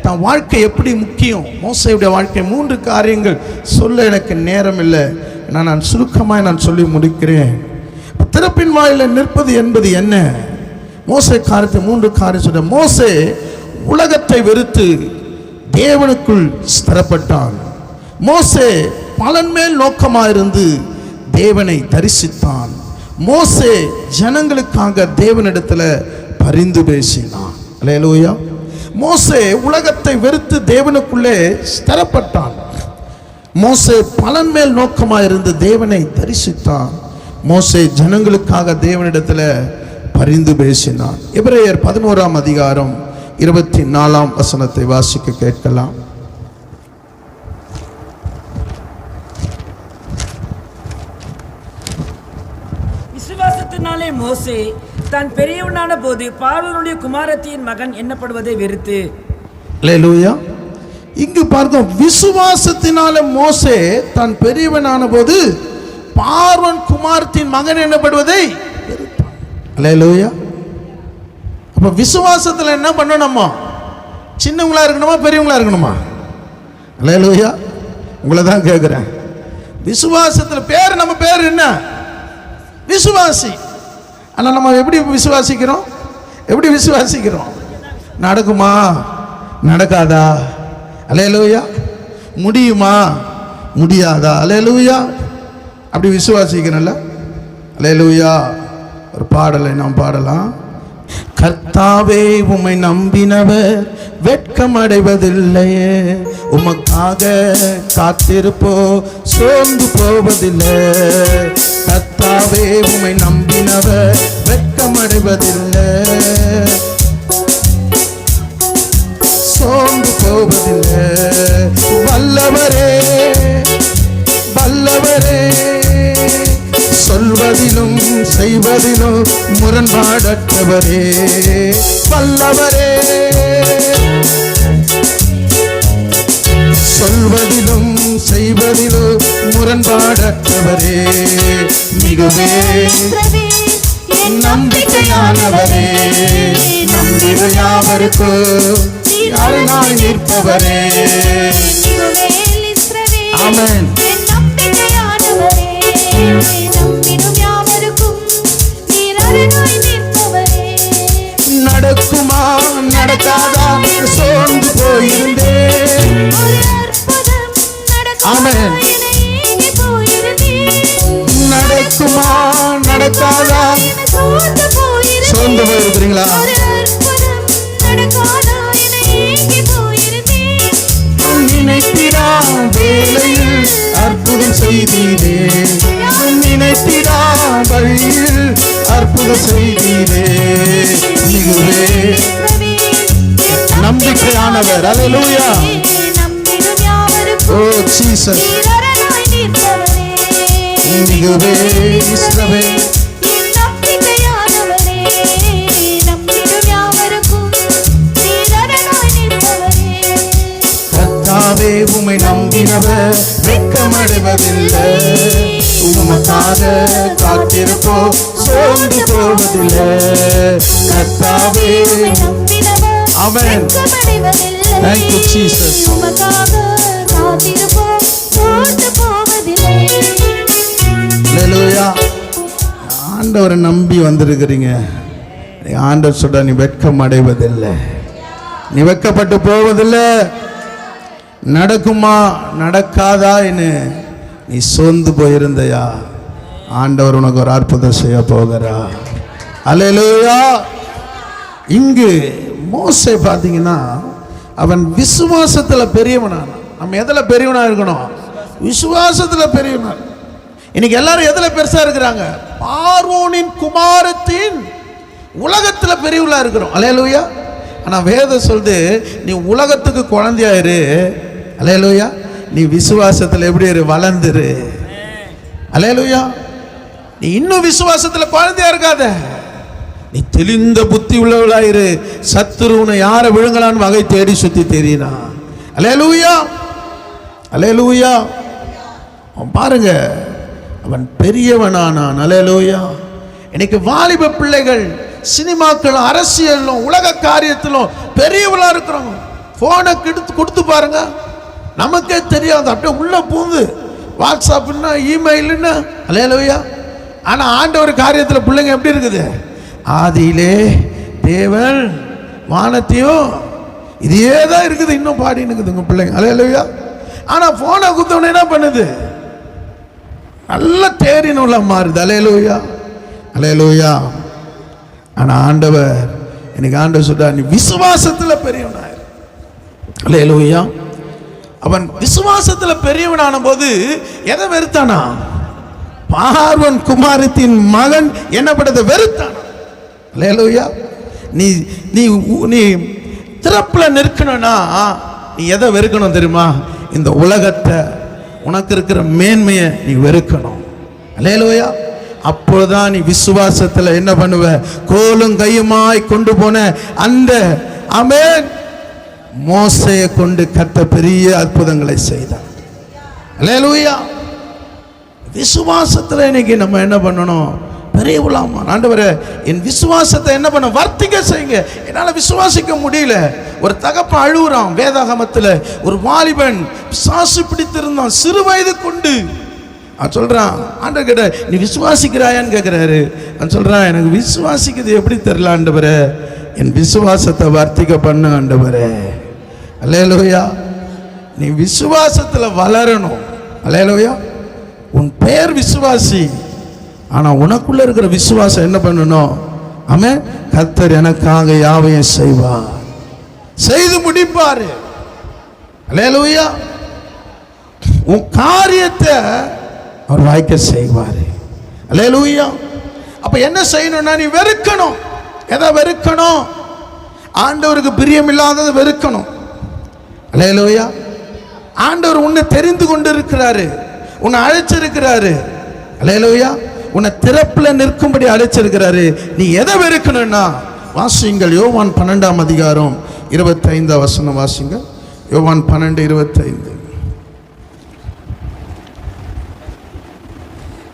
தன் வாழ்க்கை எப்படி முக்கியம். மோசேயுடைய வாழ்க்கை 3 காரியங்கள் சொல்ல எனக்கு நேரம் இல்லை. நான் சுருக்கமாக நான் சொல்லி முடிக்கிறேன். திறப்பின் வாயில நிற்பது என்பது என்ன? மோசே காரியத்தை 3 காரியம் சொல்ற. மோசே உலகத்தை வெறுத்து தேவனுக்குள் ஸ்திரப்பட்டான். மோசே பலன் மேல் நோக்கமாயிருந்து தேவனை தரிசித்தான். மோசே ஜனங்களுக்காக தேவனிடத்துல பரிந்து பேசினான். அல்லேலூயா. மோசே உலகத்தை வெறுத்து தேவனுக்குள்ளே ஸ்திரப்பட்டான். மோசே பலன் மேல் நோக்கமாயிருந்து தேவனை தரிசித்தான். மோசே ஜனங்களுக்காக தேவனிடத்துல பரிந்து பேசினான். எபிரேயர் 11ஆம் அதிகாரம் 24ஆம் வசனத்தை வாசிக்க கேட்கலாம். விசுவாசத்தினாலே மோசே தான் பெரியவனான போது பார்வோனுடைய குமாரத்தியின் மகன் எண்ணப்படுவதை வெறுத்து. அல்லேலூயா. இங்கு பார்த்தோம், விசுவாசத்தினாலே மோசே தான் பெரியவனான போது பார்வோன் குமாரத்தின் மகன் எண்ணப்படுவதை வெறுத்தான். அல்லேலூயா. அப்ப விசுவாசத்துல என்ன பண்ணணுமா? சின்னவங்களா இருக்கணுமா பெரியவங்களா இருக்கணுமா? அல்லேலூயா. உங்களை தான் கேட்கிறேன். விசுவாசத்துல பேர், நம்ம பேர் என்ன? விசுவாசி. ஆனால் நம்ம எப்படி விசுவாசிக்கிறோம்? எப்படி விசுவாசிக்கிறோம்? நடக்குமா நடக்காதா? அல்லேலூயா. முடியுமா முடியாதா? அல்லேலூயா. அப்படி விசுவாசிக்கிறோம்ல. அல்லேலூயா. ஒரு பாடலை நாம் பாடலாம். கர்த்தாவே உம்மை நம்பினவர் வெட்கம் அடைவதில்லையே, உமக்காக காத்திருப்போ சோர்ந்து போவதில்லை. கர்த்தாவே உம்மை நம்பினவர் வெட்கம் அடைவதில்லை, சோர்ந்து போவதில்லை. வல்லவரே வல்லவரே, சொல்வதிலும் செய்வதிலும் முரண்பாடற்றவரே. வல்லவரே, சொல்வதிலும் செய்வதிலும் முரண்பாடற்றவரே. மிகவே நம்பிக்கையானவரே, நம்பிக்கை யாவருக்கோ அரணாய் நிற்பவரே. ஆமென். நடக்குமா நடக்காதா சோர்ந்து போயிருந்தேன். ஆமென். நடக்குமா நடக்காதா சோர்ந்து போயிருக்கிறீங்களா? நினைத்திடா வேளையில் அற்புதம் செய்தீரே, நினைத்திடா வழியில் அற்புதம் செய்தீரே. மிகுவே நம்பிக்கையானவர். அல்லேலூயா. ஓ ஜீசஸ். மிகுவே இஸ்ரவேல் கர்த்தாவே உம்மை நம்பினவர் வெட்கமடைவதில்லை, உமக்காக காத்திருப்போ சோர்ந்து போவதில்லை. கர்த்தாவே. ஆமென். Thank you Jesus. அல்லேலூயா. ஆண்டவரை நம்பி வந்திருக்கிறீங்க. ஆண்டவர் சொல்ற நீ வெட்கம் அடைவதில்லை, நீ வெட்கப்பட்டு போவதில்லை. நடக்குமா நடக்காதா என்று நீ சோர்ந்து போயிருந்தையா, ஆண்டவர் உனக்கு ஒரு அற்புதம் செய்ய போகிறா. அல்லேலூயா. இங்கு மோசே பார்த்தீங்கன்னா அவன் விசுவாசத்தில் பெரியவனான. நம்ம எதில் பெரியவனா இருக்கணும்? விசுவாசத்தில் பெரியவனா. இன்னைக்கு எல்லாரும் எதில் பெருசா இருக்கிறாங்க? பார்வோனின் குமாரத்தின் உலகத்தில் பெரியவளா இருக்கிறோம். அல்லேலூயா. ஆனால் வேதம் சொல்லுது நீ உலகத்துக்கு குழந்தையாயிரு. அல்லேலூயா. நீ விசுவாசத்தில் எப்படி இரு? வளர்ந்துரு. அல்லேலூயா. நீ இன்னும் விசுவாசத்தில் குழந்தையா இருக்காத, நீ தெளிந்த புத்தி உள்ளவளாயிரு. சத்துருவனை யாரை விழுங்கலான்னு வகை தேடி சுத்தி தெரியுனா. அல்லேலூயா. அல்லேலூயா. அவன் பாருங்க, அவன் பெரியவனானான். அல்லேலூயா. இன்னைக்கு வாலிப பிள்ளைகள் சினிமாக்களும் அரசியலும் உலக காரியத்திலும் பெரியவளா இருக்கிறாங்க. போனை கொடுத்து பாருங்க, நமக்கே தெரியாது. அப்படியே உள்ள பூந்து வாட்ஸ்அப்னா இமெயில்னா. அல்லேலூயா. ஆனா ஆண்டவர் காரியத்தில் பிள்ளைங்க எப்படி இருக்குது? ஆதியிலே தேவன் வானத்தையும் இதே தான் இருக்குது, இன்னும் பாடின்னு இருக்குது உங்க பிள்ளைங்க. அல்லேலூயா. ஆனா போனை குத்தவன என்ன பண்ணுது? நல்ல தேரினுள்ள மாறுது. அல்லேலூயா. அல்லேலூயா. ஆனா ஆண்டவர் எனக்கு ஆண்டவர் சொல்றார் நீ விசுவாசத்துல பெரியவனாயிரு. அல்லேலூயா. அவன் விசுவாசத்துல பெரியவனான போது எதை வெறுத்தானா? பார்வோன் குமாரத்தின் மகன் என்னப்பட்டதை வெறுத்தானா. அல்லேலூயா. நீ நீ நீ திறப்புல நிற்கணும்னா நீ எதை வெறுக்கணும் தெரியுமா? இந்த உலகத்தை, உனக்கு இருக்கிற மேன்மையை நீ வெறுக்கணும். அல்லேலூயா. அப்பொழுதுதான் நீ விசுவாசத்தில் என்ன பண்ணுவ? கோலும் கையுமாய் கொண்டு போன அந்த ஆமென் மோசேயை கொண்டு கர்த்தர் பெரிய அற்புதங்களை செய்தார். அல்லேலூயா. விசுவாசத்தில் இன்னைக்கு நம்ம என்ன பண்ணணும்? பெரியவளாமா. ஆண்டவரே என் விசுவாசத்தை என்ன பண்ண வர்த்திக்க செய்யுங்க. என்னால் விசுவாசிக்க முடியல. ஒரு தகப்பன் அழுகுறான். வேதாகமத்தில் ஒரு வாலிபன் பிசாசு பிடித்திருந்தான். சிறு வயது கொண்டு அவன் சொல்றான், ஆண்டவர் கேட்ட நீ விசுவாசிக்கிறாயான்னு கேட்கிறாரு. அவன் சொல்றான், எனக்கு விசுவாசிக்கிறது எப்படி தெரியல ஆண்டவரே, என் விசுவாசத்தை வர்த்திக்க பண்ணு ஆண்டவரே. அல்லேலூயா. நீ விசுவாசத்துல வளரணும். அல்லேலூயா. உன் பெயர் விசுவாசி, ஆனா உனக்குள்ள இருக்கிற விசுவாசம் என்ன பண்ணணும்? ஆமென். கர்த்தர் எனக்காக யாவையும் செய்வார், செய்து முடிப்பாரு. அல்லேலூயா. உன் காரியத்தை அவர் வாய்க்க செய்வாரு. அல்லேலூயா. அப்ப என்ன செய்யணும்னா, நீ வெறுக்கணும். எதை வெறுக்கணும்? ஆண்டவருக்கு பிரியமில்லாததை வெறுக்கணும். அல்லேலூயா. ஆண்டவர் உன்னை தெரிந்து கொண்டு இருக்கிறாரு, உன்னை அழைச்சிருக்கிறாரு. அல்லேலூயா. உன்னை திறப்புல நிற்கும்படி அழைச்சிருக்கிறாரு. நீ எதை வெறுக்கணும்னா, வாசிங்கள் யோவான் 12ஆம் அதிகாரம் 25ஆம் வசனம் வாசிங்க. யோவான் 12:25.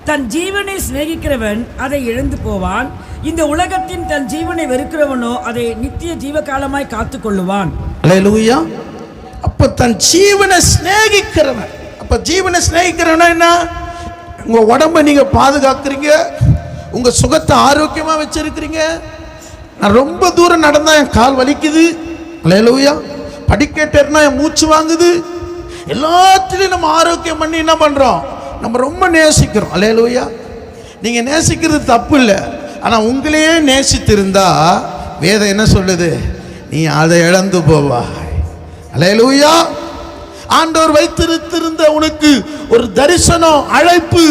தன் ஜீவனை சிநேகிக்கிறவன் அதை இழந்து போவான், இந்த உலகத்தின் தன் ஜீவனை வெறுக்கிறவனோ அதை நித்திய ஜீவகாலமாய் காத்து கொள்ளுவான். அல்லேலூயா. அப்ப தன் ஜீவனை சிநேகிக்கிறவன், அப்ப ஜீவனை சிநேகிக்கிறவனா என்ன? உங்க உடம்பை நீங்க பாதுகாக்கிறீங்க, உங்க சுகத்தை ஆரோக்கியமா வச்சிருக்கிறீங்க. நான் ரொம்ப தூரம் நடந்தா என் கால் வலிக்குது. அல்லேலூயா. படிக்கட்டேறினா என் மூச்சு வாங்குது. எல்லாத்திலையும் நம்ம ஆரோக்கியம் பண்ணி என்ன பண்றோம்? நம்ம ரொம்ப நேசிக்கிறோம். அல்லேலூயா. நீங்க நேசிக்கிறது தப்பு இல்லை, ஆனா உங்களையே நேசித்திருந்தா வேதம் என்ன சொல்லுது? நீ அதை இழந்து போவாய். அல்லேலூயா. ஆண்டவர் வைத்திருந்த உனக்கு ஒரு தரிசனம், அழைப்பு,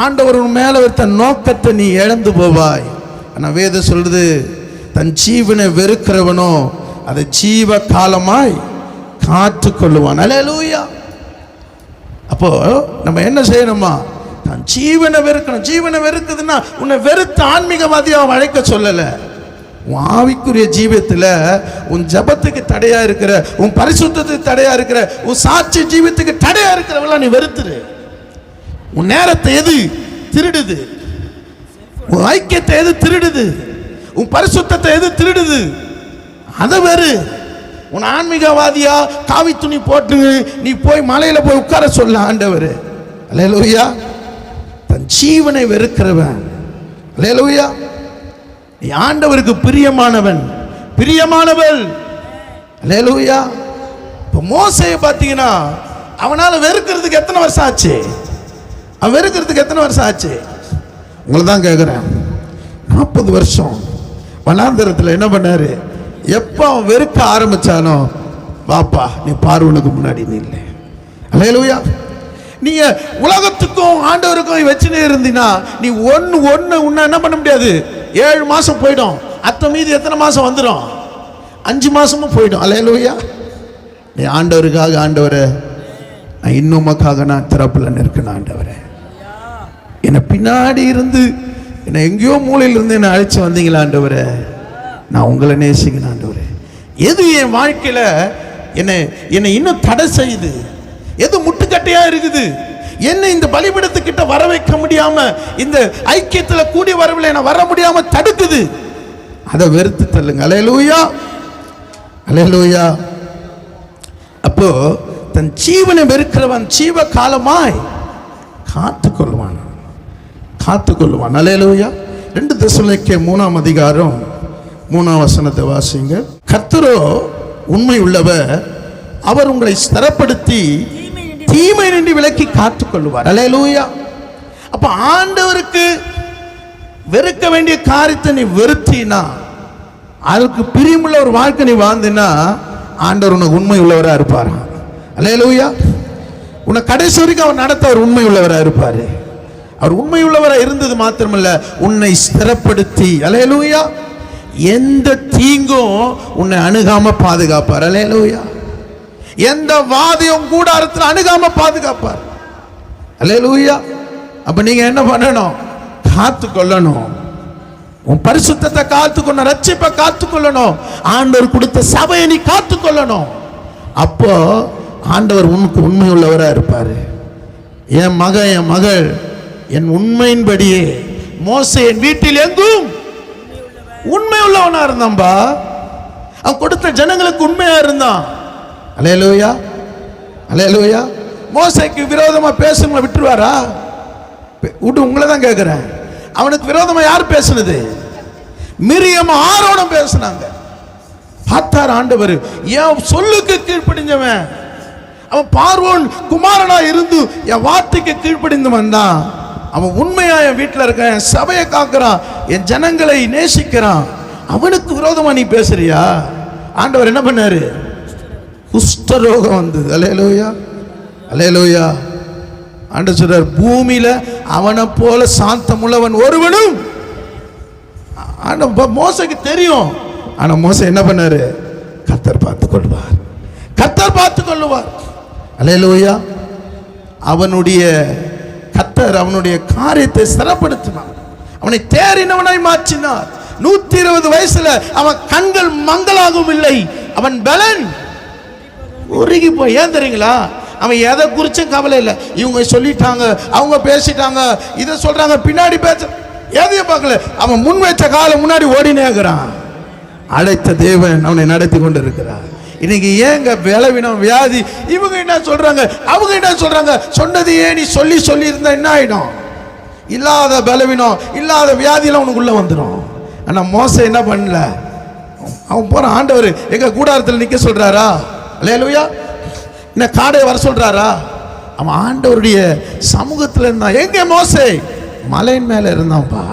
ஆண்டவர் உன் மேல வைத்த நோக்கத்தை நீ இழந்து போவாய். ஆனா வேதம் சொல்லுது, தன் ஜீவனை வெறுக்கிறவனோ அதை ஜீவ காலமாய் காத்து கொள்ளுவான். அல்லேலூயா. அப்போ நம்ம என்ன செய்யணுமா? தன் ஜீவனை வெறுக்கணும். ஜீவனை வெறுக்குதுன்னா உன்னை வெறுத்த ஆன்மீகவாதியாக அழைக்க சொல்லல. உன் ஆவிக்குரிய ஜீவியத்தில் உன் ஜபத்துக்கு தடையா இருக்கிற, உன் பரிசுத்தத்துக்கு தடையா இருக்கிற, உன் சாட்சி ஜீவியத்துக்கு தடையா இருக்கிறவெல்லாம் நீ வெறுத்துரு. உன் நேரத்தை எது திருடுது? உன் ஐக்கியத்தை எது திருடுது? உன் பரிசுத்தத்தை எது திருடுது? அதை வெறு. உன் ஆன்மீகவாதியா காவி துணி போட்டு நீ போய் மலையில போய் உட்கார சொல்ல ஆண்டவர். அல்லேலூயா. தன் ஜீவனை வெறுக்கிறவன். அல்லேலூயா. நீ ஆண்டவருக்கு பிரியமானவன், பிரியமானவள். அல்லேலூயா. இப்போ மோசேயை பார்த்தீங்கன்னா அவனால வெறுக்கிறதுக்கு எத்தனை வருஷம் ஆச்சு? அவன் வெறுக்கிறதுக்கு எத்தனை வருஷம் ஆச்சு? உங்களை தான் கேட்குறேன். 40 வருஷம் வனாந்தரத்தில் என்ன பண்ணாரு? எப்போ அவன் வெறுக்க ஆரம்பிச்சானோ, வாப்பா நீ பார்வனுக்கு முன்னாடி நீ இல்லை. அல்லேலூயா. நீங்க உலகத்துக்கும் ஆண்டவருக்கும் வச்சுனே இருந்தீங்கன்னா நீ உன்னை என்ன பண்ண முடியாது? 7 மாசம் போயிடும். அத்த மீதி எத்தனை மாசம் வந்துடும்? 5 மாசமும் போயிடும். அல்லேலூயா. நீ ஆண்டவருக்காக, ஆண்டவரே நான் இன்னுமக்காக நான் திறப்புல நிற்கணும் ஆண்டவரே, என்னை பின்னாடி இருந்து என்னை எங்கேயோ மூலையில இருந்து என்னை அழைச்சு வந்தீங்களா ஆண்டவரே, நான் உங்களை நேசிக்கணும் ஆண்டவரே. எது என் வாழ்க்கையில என்னை இன்னும் தடை செய்யுது? எது முட்டுக்கட்டையா இருக்குது? என்ன இந்த பலிபீடத்துக்கிட்ட வர வைக்க முடியாம, இந்த ஐக்கியத்துல கூடி வரவில்லை என்ன வர முடியாம தடுக்குது? அதை வெறுத்து தள்ளுங்க. அல்லேலூயா. அல்லேலூயா. அப்போ தன் ஜீவனை வெறுக்கிறவன் ஜீவ காலமாய் காத்துக்கொள்வான், காத்துக்கொள்வான். அல்லேலூயா. 2 தெசலோனிக்கே 3ஆம் அதிகாரம் 3ஆம் வசனத்தை வாசிங்க. கர்த்தரோ உண்மை உள்ளவர், அவர் உங்களை ஸ்திரப்படுத்தி தீமை நின்று விலக்கி காத்துக்கொள்வார். அல்லேலூயா. அப்ப ஆண்டவருக்கு வெறுக்க வேண்டிய காரியத்தை நீ வெறுத்தினா, அதுக்கு பிரியமுள்ள ஒரு வாழ்க்கை நீ வாழ்ந்தினா, ஆண்டவர் உனக்கு உண்மை உள்ளவராக இருப்பார். அல்லேலூயா. உன்னை கடைசி வரைக்கும் அவர் நடத்த அவர் உண்மை உள்ளவராக இருப்பார். அவர் உண்மை உள்ளவராக இருந்தது மாத்திரமல்ல, உன்னை ஸ்திரப்படுத்தி, அல்லேலூயா, எந்த தீங்கும் உன்னை அணுகாம பாதுகாப்பார். அல்லேலூயா. எந்த வாதியும் கூடாரத்தில் அணுகாம பாதுகாப்பார். அல்லேலூயா. அப்ப நீங்க என்ன பண்ணணும்? காத்து கொள்ளணும். உன் பரிசுத்தத்தை காத்துக்கொள்ளணும், ரட்சிப்பை காத்துக்கொள்ளணும், ஆண்டவர் கொடுத்த சபையை நீ காத்துக்கொள்ளணும். அப்போ ஆண்டவர் உனக்கு உண்மை உள்ளவரா இருப்பாரு. என் மகன், என் மகள் என் உண்மையின்படியே மோசே என் வீட்டில் எங்கும் உண்மை உள்ளவனா இருந்தான்பா. அவன் கொடுத்த ஜனங்களுக்கு உண்மையா இருந்தான். அல்லேலூயா. அல்லேலூயா. மோசேக்கு விரோதமா பேசுறவங்களை விட்டுருவாரா? விட்டு உங்களை தான் கேட்கிறேன். அவனுக்கு விரோதமா யார் பேசுனது? மிரியம் ஆரோனும் பேசினாங்க. பார்த்தார் ஆண்டவர், என் சொல்லுக்கு கீழ்ப்படிஞ்சவன், அவன் பார்வோன் குமாரனா இருந்து என் வார்த்தைக்கு கீழ்ப்படிந்தவன் தான். அவன் உண்மையா என் வீட்டில் இருக்கான், என் சபையை காக்கிறான், என் ஜனங்களை நேசிக்கிறான். அவனுக்கு விரோதமா நீ பேசுறியா? ஆண்டவர் என்ன பண்ணாரு? குஷ்டரோகம் வந்தது. அல்லேலூயா, அல்லேலூயா. ஆண்டவர் சொல்றார், பூமியில அவனை போல சாந்தமுள்ளவன் ஒருவனும். மோசைக்கு தெரியும். ஆனா மோசை என்ன பண்ணாரு? கர்த்தர் பார்த்துக் கொள்வார், கர்த்தர் பார்த்துக் கொள்வார். அல்லேலூயா. அவனுடைய கர்த்தர் அவனுடைய காரியத்தை சிறப்படுத்தினார், அவனை தேறினவனாய் மாற்றினார். 120 வயசுல அவன் கண்கள் மங்களாகவும் இல்லை, அவன் பலன் உருகி போய். ஏன் தெரியுங்களா? அவன் எதை குறிச்சும் கவலை இல்லை. இவங்க சொல்லிட்டாங்க, அவங்க பேசிட்டாங்க, இதை சொல்றாங்க, பின்னாடி பேச எதையும் பார்க்கல. அவன் முன் வச்ச காலம் முன்னாடி ஓடினேங்கிறான். அழைத்த தேவன் அவனை நடத்தி கொண்டு இருக்கிறார். இன்னைக்கு ஏங்க விளைவினம் வியாதி? இவங்க என்ன சொல்றாங்க, அவங்க என்ன சொல்றாங்க, சொன்னதையே நீ சொல்லி சொல்லி இருந்தா என்ன ஆயிடும்? இல்லாத பலவீனம், இல்லாத வியாதியெல்லாம் உனக்குள்ள வந்துடும். ஆனா மோசே என்ன பண்ணல? அவன் போற ஆண்டவர் எங்க கூடாரத்தில் நிக்க சொல்றாரா? அல்லேலூயா. என்ன காடை வர சொல்றாரா? அவன் ஆண்டவருடைய சமூகத்தில் இருந்தான். எங்க மோசே? மலையின் மேல இருந்தான்ப்பா.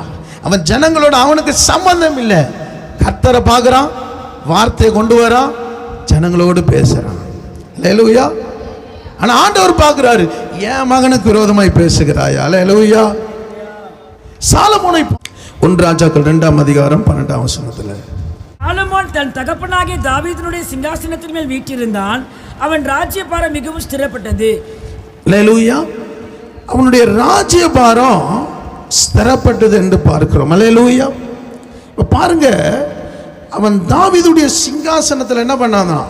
அவன் ஜனங்களோட அவனுக்கு சம்பந்தம் இல்லை. கர்த்தரை பார்க்கறான், வார்த்தையை கொண்டு வரான், ஜனங்களோடு பேசுறான். அல்லேலூயா. ஆனா ஆண்டவர் பார்க்கிறாரு, என் மகனுக்கு விரோதமாய் பேசுகிறாயா? அல்லேலூயா. சாலமோனை 1 ராஜாக்கள் 2ஆம் அதிகாரம் 12ஆம் வசனத்துல, சாலமோன் தன் தகப்பனாகிய தாவீதினுடைய சிங்காசனத்தின் மேல் வீற்றிருந்தான், அவன் ராஜ்யபாரம் மிகவும் ஸ்திரப்பட்டது. அல்லேலூயா. அவனுடைய ராஜ்யபாரம் ஸ்திரப்பட்டது என்று பார்க்கிறோம். அல்லேலூயா. இப்ப பாருங்க, அவன் தாவீதுடைய சிங்காசனத்தில் என்ன பண்ணான்?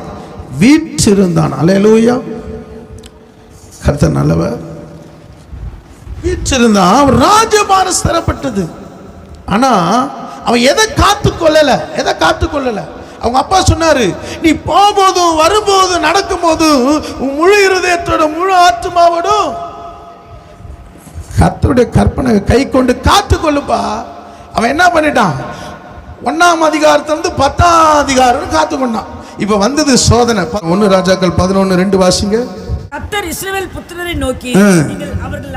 வீற்றிருந்தான். அல்லேலூயா. கர்த்தர் நல்லவர். வீற்றிருந்தான், அவன் ராஜ்யபாரம் ஸ்திரப்பட்டது. ஆனா அவன் எதை காத்துக்கொள்ளல, எதை காத்துக்கொள்ளல? அவங்க அப்பா சொன்னாரு, நீ போகும்போதும் வரும்போதும் நடக்கும் போதும் முழு இருதயத்தோட முழு ஆத்மாவோடும் கர்த்தருடைய கற்பனை கை கொண்டு காத்துக்கொள்ளுப்பா. அவன் என்ன பண்ணிட்டான்? 1ஆம் அதிகாரத்திலிருந்து 10ஆம் அதிகாரம் காத்துக்கொண்டான். இப்ப வந்தது சோதனை. 1 ராஜாக்கள் 11:2 வாசிங்க. கர்த்தர் இஸ்ரவேல் புத்திரரை நோக்கி, நீங்கள் அவர்கள்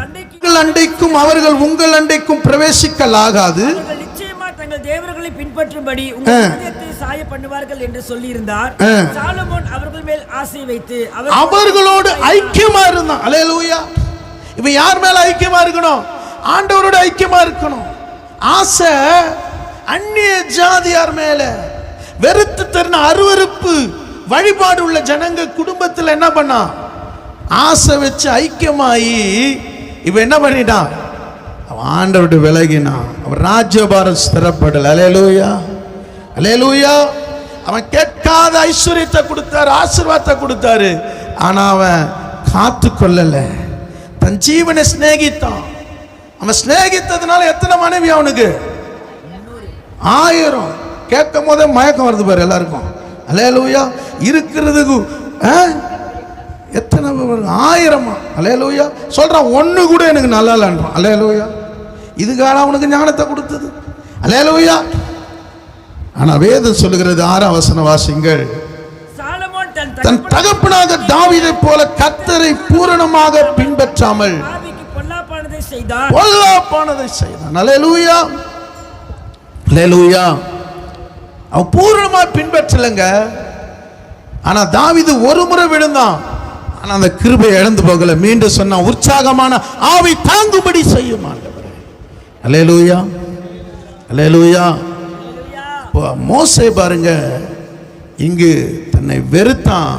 அண்டைக்கும் அவர்கள் உங்கள் அண்டைக்கும் பிரவேசிக்கலாகாது, நிச்சயமா தங்கள் தேவர்களை பின்பற்றும்படி உங்கள் இதயத்தை சாய பண்ணுவார்கள் என்று சொல்லியிருந்தார். சாலமோன் அவர்கள் மேல் ஆசை வைத்து அவர்களோடு ஐக்கியமா இருந்தான். அல்லேலூயா. இப்ப யார் மேல ஐக்கியமா இருக்கணும்? ஆண்டவரோட ஐக்கியமா இருக்கணும். ஆசை அந்நிய ஜாதியார் மேல, வெறுத்து தருண அருவருப்பு வழிபாடு உள்ள ஜனங்க குடும்பத்தில் என்ன பண்ணா? ஆசை வச்சு ஐக்கியமாயி இப்ப என்ன பண்ணிட்டான்? அவன் ஆண்டவருடைய விலகினான். அவன் ராஜ்யபாரம் ஸ்திரப்படல. அல்லேலூயா, அல்லேலூயா. அவன் கேட்காத ஐஸ்வர்யத்தை கொடுத்தாரு, ஆசீர்வாதத்தை கொடுத்தாரு. ஆனா அவன் காத்து கொள்ளல, தன் ஜீவனை சிநேகித்தான். அவன் சிநேகித்ததுனால எத்தனை மனைவி அவனுக்கு? 1000. கேட்கும் போதே மயக்கம் வருது பாரு எல்லாருக்கும். அல்லேலூயா. இருக்கிறதுக்கு எத்தனை 1000? அல்லேலூயா. சொல்றான், ஒண்ணு கூட எனக்கு நல்லா இல்லைன்றான். அல்லேலூயா. இதுக்காக அவனுக்கு ஞானத்தை கொடுத்தது. அல்லேலூயா. ஆனா வேதம் சொல்லுகிறது 6ஆம் வசனம் வாசிங்கள். சாலமோன் தன் தகப்பனாக தாவீதை போல கர்த்தரை பூரணமாக பின்பற்றாமல் பொல்லாப்பானதை செய்தான். அல்லேலூயா, அல்லேலூயா. அவன் பூரணமா பின்பற்றலங்க. ஆனா தாவீது ஒரு முறை விழுந்தான், ஆனா அந்த கிருபையை இழந்து போகல. மீண்டும் சொன்னா, உற்சாகமான ஆவி தாங்கும்படி செய்யும் ஆண்டவரே. அல்லேலூயா, அல்லேலூயா. மோசே பாருங்க, இங்கு தன்னை வெறுத்தான்,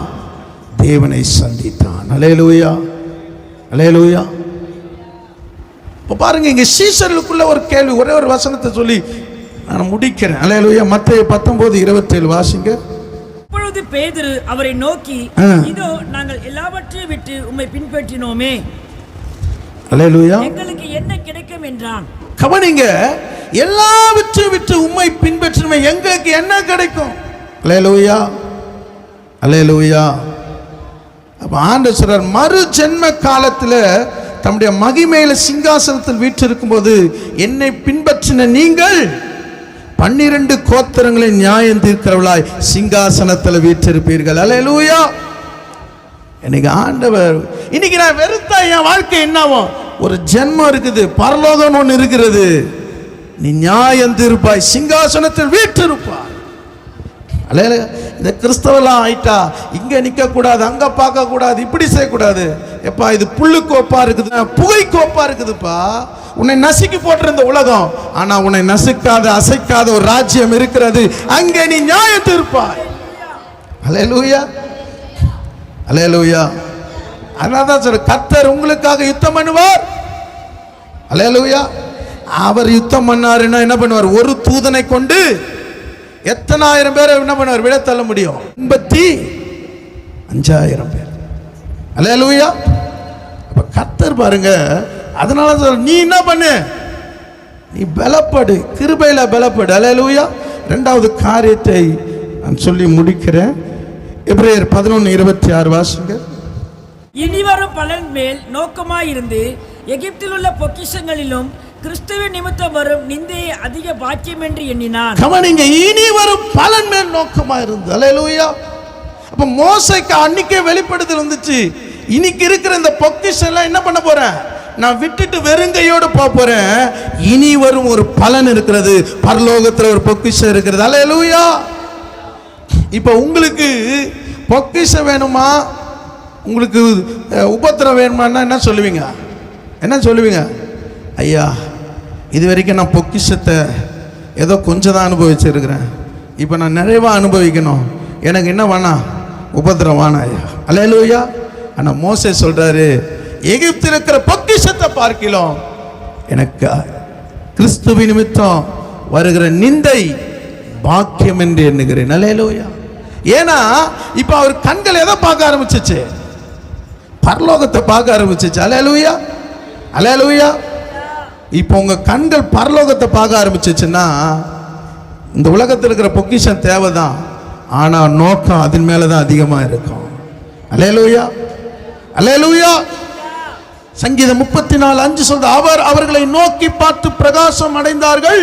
தேவனை சந்தித்தான். அல்லேலூயா, அல்லேலூயா. இப்ப பாருங்க, இங்க சீசர்களுக்குள்ள ஒரு கேள்வி, ஒரே ஒரு வசனத்தை சொல்லி நான் முடிக்கிறேன். அல்லேலூயா. மத்தேயு 19:27 வாசிங்க. அப்பொழுது பேதுரு அவரை நோக்கி, இதோ நாங்கள் எல்லாவற்றையும் விட்டு உம்மை பின்பற்றினோமே, அல்லேலூயா, எங்களுக்கு என்ன கிடைக்கும் என்றான். கவனிங்க, எல்லாவற்றையும் விட்டு உம்மை பின்பற்றினோமே, எங்களுக்கு என்ன கிடைக்கும்? அல்லேலூயா, அல்லேலூயா. அப்ப ஆண்டவர் சொல்றார், மறு ஜென்ம காலத்துல தம்முடைய மகிமையில சிங்காசனத்தில் வீற்றிருக்கும் போது என்னை பின்பற்றின நீங்கள் 12 கோத்திரங்களின் நியாயம் தீர்க்கிறவளாய் சிங்காசனத்தில் வீற்றிருப்பீர்கள். அல்லேலூயா. இன்னைக்கு ஆண்டவர், இன்னைக்கு நான் வெறுத்தா என் வாழ்க்கை என்னவும்? ஒரு ஜென்மம் இருக்குது, பரலோகம் ஒன்று இருக்கிறது. நீ நியாயம் தீர்ப்பாய், சிங்காசனத்தில் வீற்றிருப்பாய். அல்லேலூயா. இந்த கிறிஸ்தவெல்லாம் ஆயிட்டா இங்க நிக்க கூடாது, அங்க பார்க்க கூடாது, இப்படி செய்யக்கூடாது. எப்பா இது புல்லுக்கு ஒப்பா இருக்குது, புகைக்கு ஒப்பா இருக்குதுப்பா. உன்னை நசுக்கி போட்டிருந்த உலகம், ஆனா உன்னை நசுக்காத அசைக்காத ஒரு ராஜ்யம் இருக்கிறது, அங்கே நீ நியாயம் தீர்ப்பாய். அல்லேலூயா, அல்லேலூயா. அதனால்தான் சொல்ற, கர்த்தர் உங்களுக்காக யுத்தம் பண்ணுவார். அல்லேலூயா. அவர் யுத்தம் பண்ணாருன்னா என்ன பண்ணுவார்? ஒரு தூதனை கொண்டு எத்தனை ஆயிரம் பேரை என்ன பண்ணுவார்? விட தள்ள முடியும். 85,000 பேர். அல்லேலூயா. அப்ப கர்த்தர் பாருங்க. அதனால சொல்ற, நீ என்ன பண்ணு? நீ பலப்படு, கிருபையில பலப்படு. அல்லேலூயா. இரண்டாவது காரியத்தை நான் சொல்லி முடிக்கிறேன். எபிரேயர் 11:26 வாசிங்க. இனிவரும் பலன் மேல் நோக்கமாயிருந்து எகிப்தில் உள்ள பொக்கிஷங்களிலும் கிறிஸ்துவின் நிமித்தம் வரும் நிந்தையை அதிக பாக்கியம் என்று எண்ணினான். கவனிங்க, இனி வரும் பலன் மேல் நோக்கமா இருந்து. அல்லேலூயா. அப்ப மோசேக்கு அன்னைக்கே வெளிப்படுத்தல் வந்துச்சு. இன்னைக்கு இருக்கிற இந்த பொக்கிஷம் எல்லாம் என்ன பண்ண போறேன்? நான் விட்டுட்டு வெறுங்கையோடு போறேன். இனி வரும் ஒரு பலன் இருக்கிறது, பரலோகத்தில் ஒரு பொக்கிஷம் இருக்கிறது. அல்லேலூயா. இப்ப உங்களுக்கு பொக்கிஷம் வேணுமா, உங்களுக்கு உபத்திரம் வேணுமான்னா என்ன சொல்லுவீங்க? என்ன சொல்லுவீங்க? ஐயா, இது வரைக்கும் நான் பொக்கிஷத்தை ஏதோ கொஞ்சம் தான் அனுபவிச்சிருக்கிறேன், இப்போ நான் நிறைவாக அனுபவிக்கணும், எனக்கு என்ன வேணாம்? உபத்திரம் வேணாம் ஐயா. அல்லேலூயா. ஆனால் மோசே சொல்றாரு, எகிப்தில் இருக்கிற பொக்கிஷத்தை பார்க்கலாம் எனக்கு கிறிஸ்துவின் நிமித்தம் வருகிற நிந்தை பாக்கியம் என்று எண்ணுகிறேன். அல்லேலூயா. ஏன்னா இப்ப அவர் கண்கள் எதை பார்க்க ஆரம்பிச்சிச்சு? பரலோகத்தை பார்க்க ஆரம்பிச்சிச்சு. அல்லேலூயா, அல்லேலூயா. இப்போ உங்க கண்கள் பரலோகத்தை பார்க்க ஆரம்பிச்சிச்சுன்னா இந்த உலகத்தில் இருக்கிற பொக்கிஷம் தேவைதான், ஆனா நோக்கம் அதன் மேலதான் அதிகமா இருக்கும். அல்லேலூயா, அல்லேலூயா. சங்கீதம் 34:5 சொல்ற, அவர் அவர்களை நோக்கி பார்த்து பிரகாசம் அடைந்தார்கள்,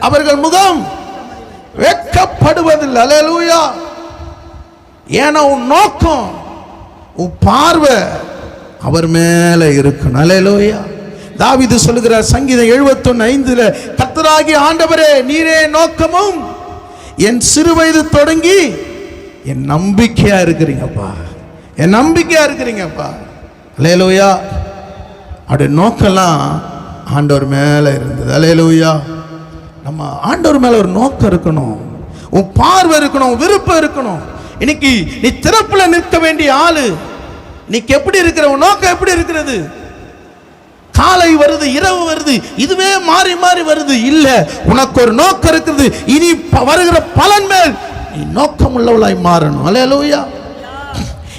அவர்கள் முகம் வெட்கப்படுவதில்லை. அல்லேலூயா. ஏன்னா உன் நோக்கம், உன் பார்வை அவர் மேல இருக்கணும். அல்லேலூயா. தாவீது சொல்லுகிறார் சங்கீதம் 71:5, கர்த்தராகிய ஆண்டவரே, நீரே நோக்கமும் என் சிறு வயது தொடங்கி என் நம்பிக்கையா இருக்கிறீங்கப்பா, என் நம்பிக்கையா இருக்கிறீங்கப்பா. அல்லேலூயா. அவருடைய நோக்கெல்லாம் ஆண்டவர் மேல இருந்தது. அல்லேலூயா. நம்ம ஆண்டவர் மேல ஒரு நோக்கம் இருக்கணும், உன் பார்வை இருக்கணும், விருப்பம் இருக்கணும். இன்னைக்கு நீ திறப்புல நிற்க வேண்டிய ஆளு. இன்னைக்கு எப்படி இருக்கிற உன் நோக்கம் எப்படி இருக்கிறது? காலை வருது, இரவு வருது, இதுவே மாறி மாறி வருது. இல்ல, உனக்கு ஒரு நோக்கம் இருக்குது. இனி வருகிற பலன் மேல் நீ நோக்கம் உள்ளவளாய் மாறணும். அல்லேலூயா.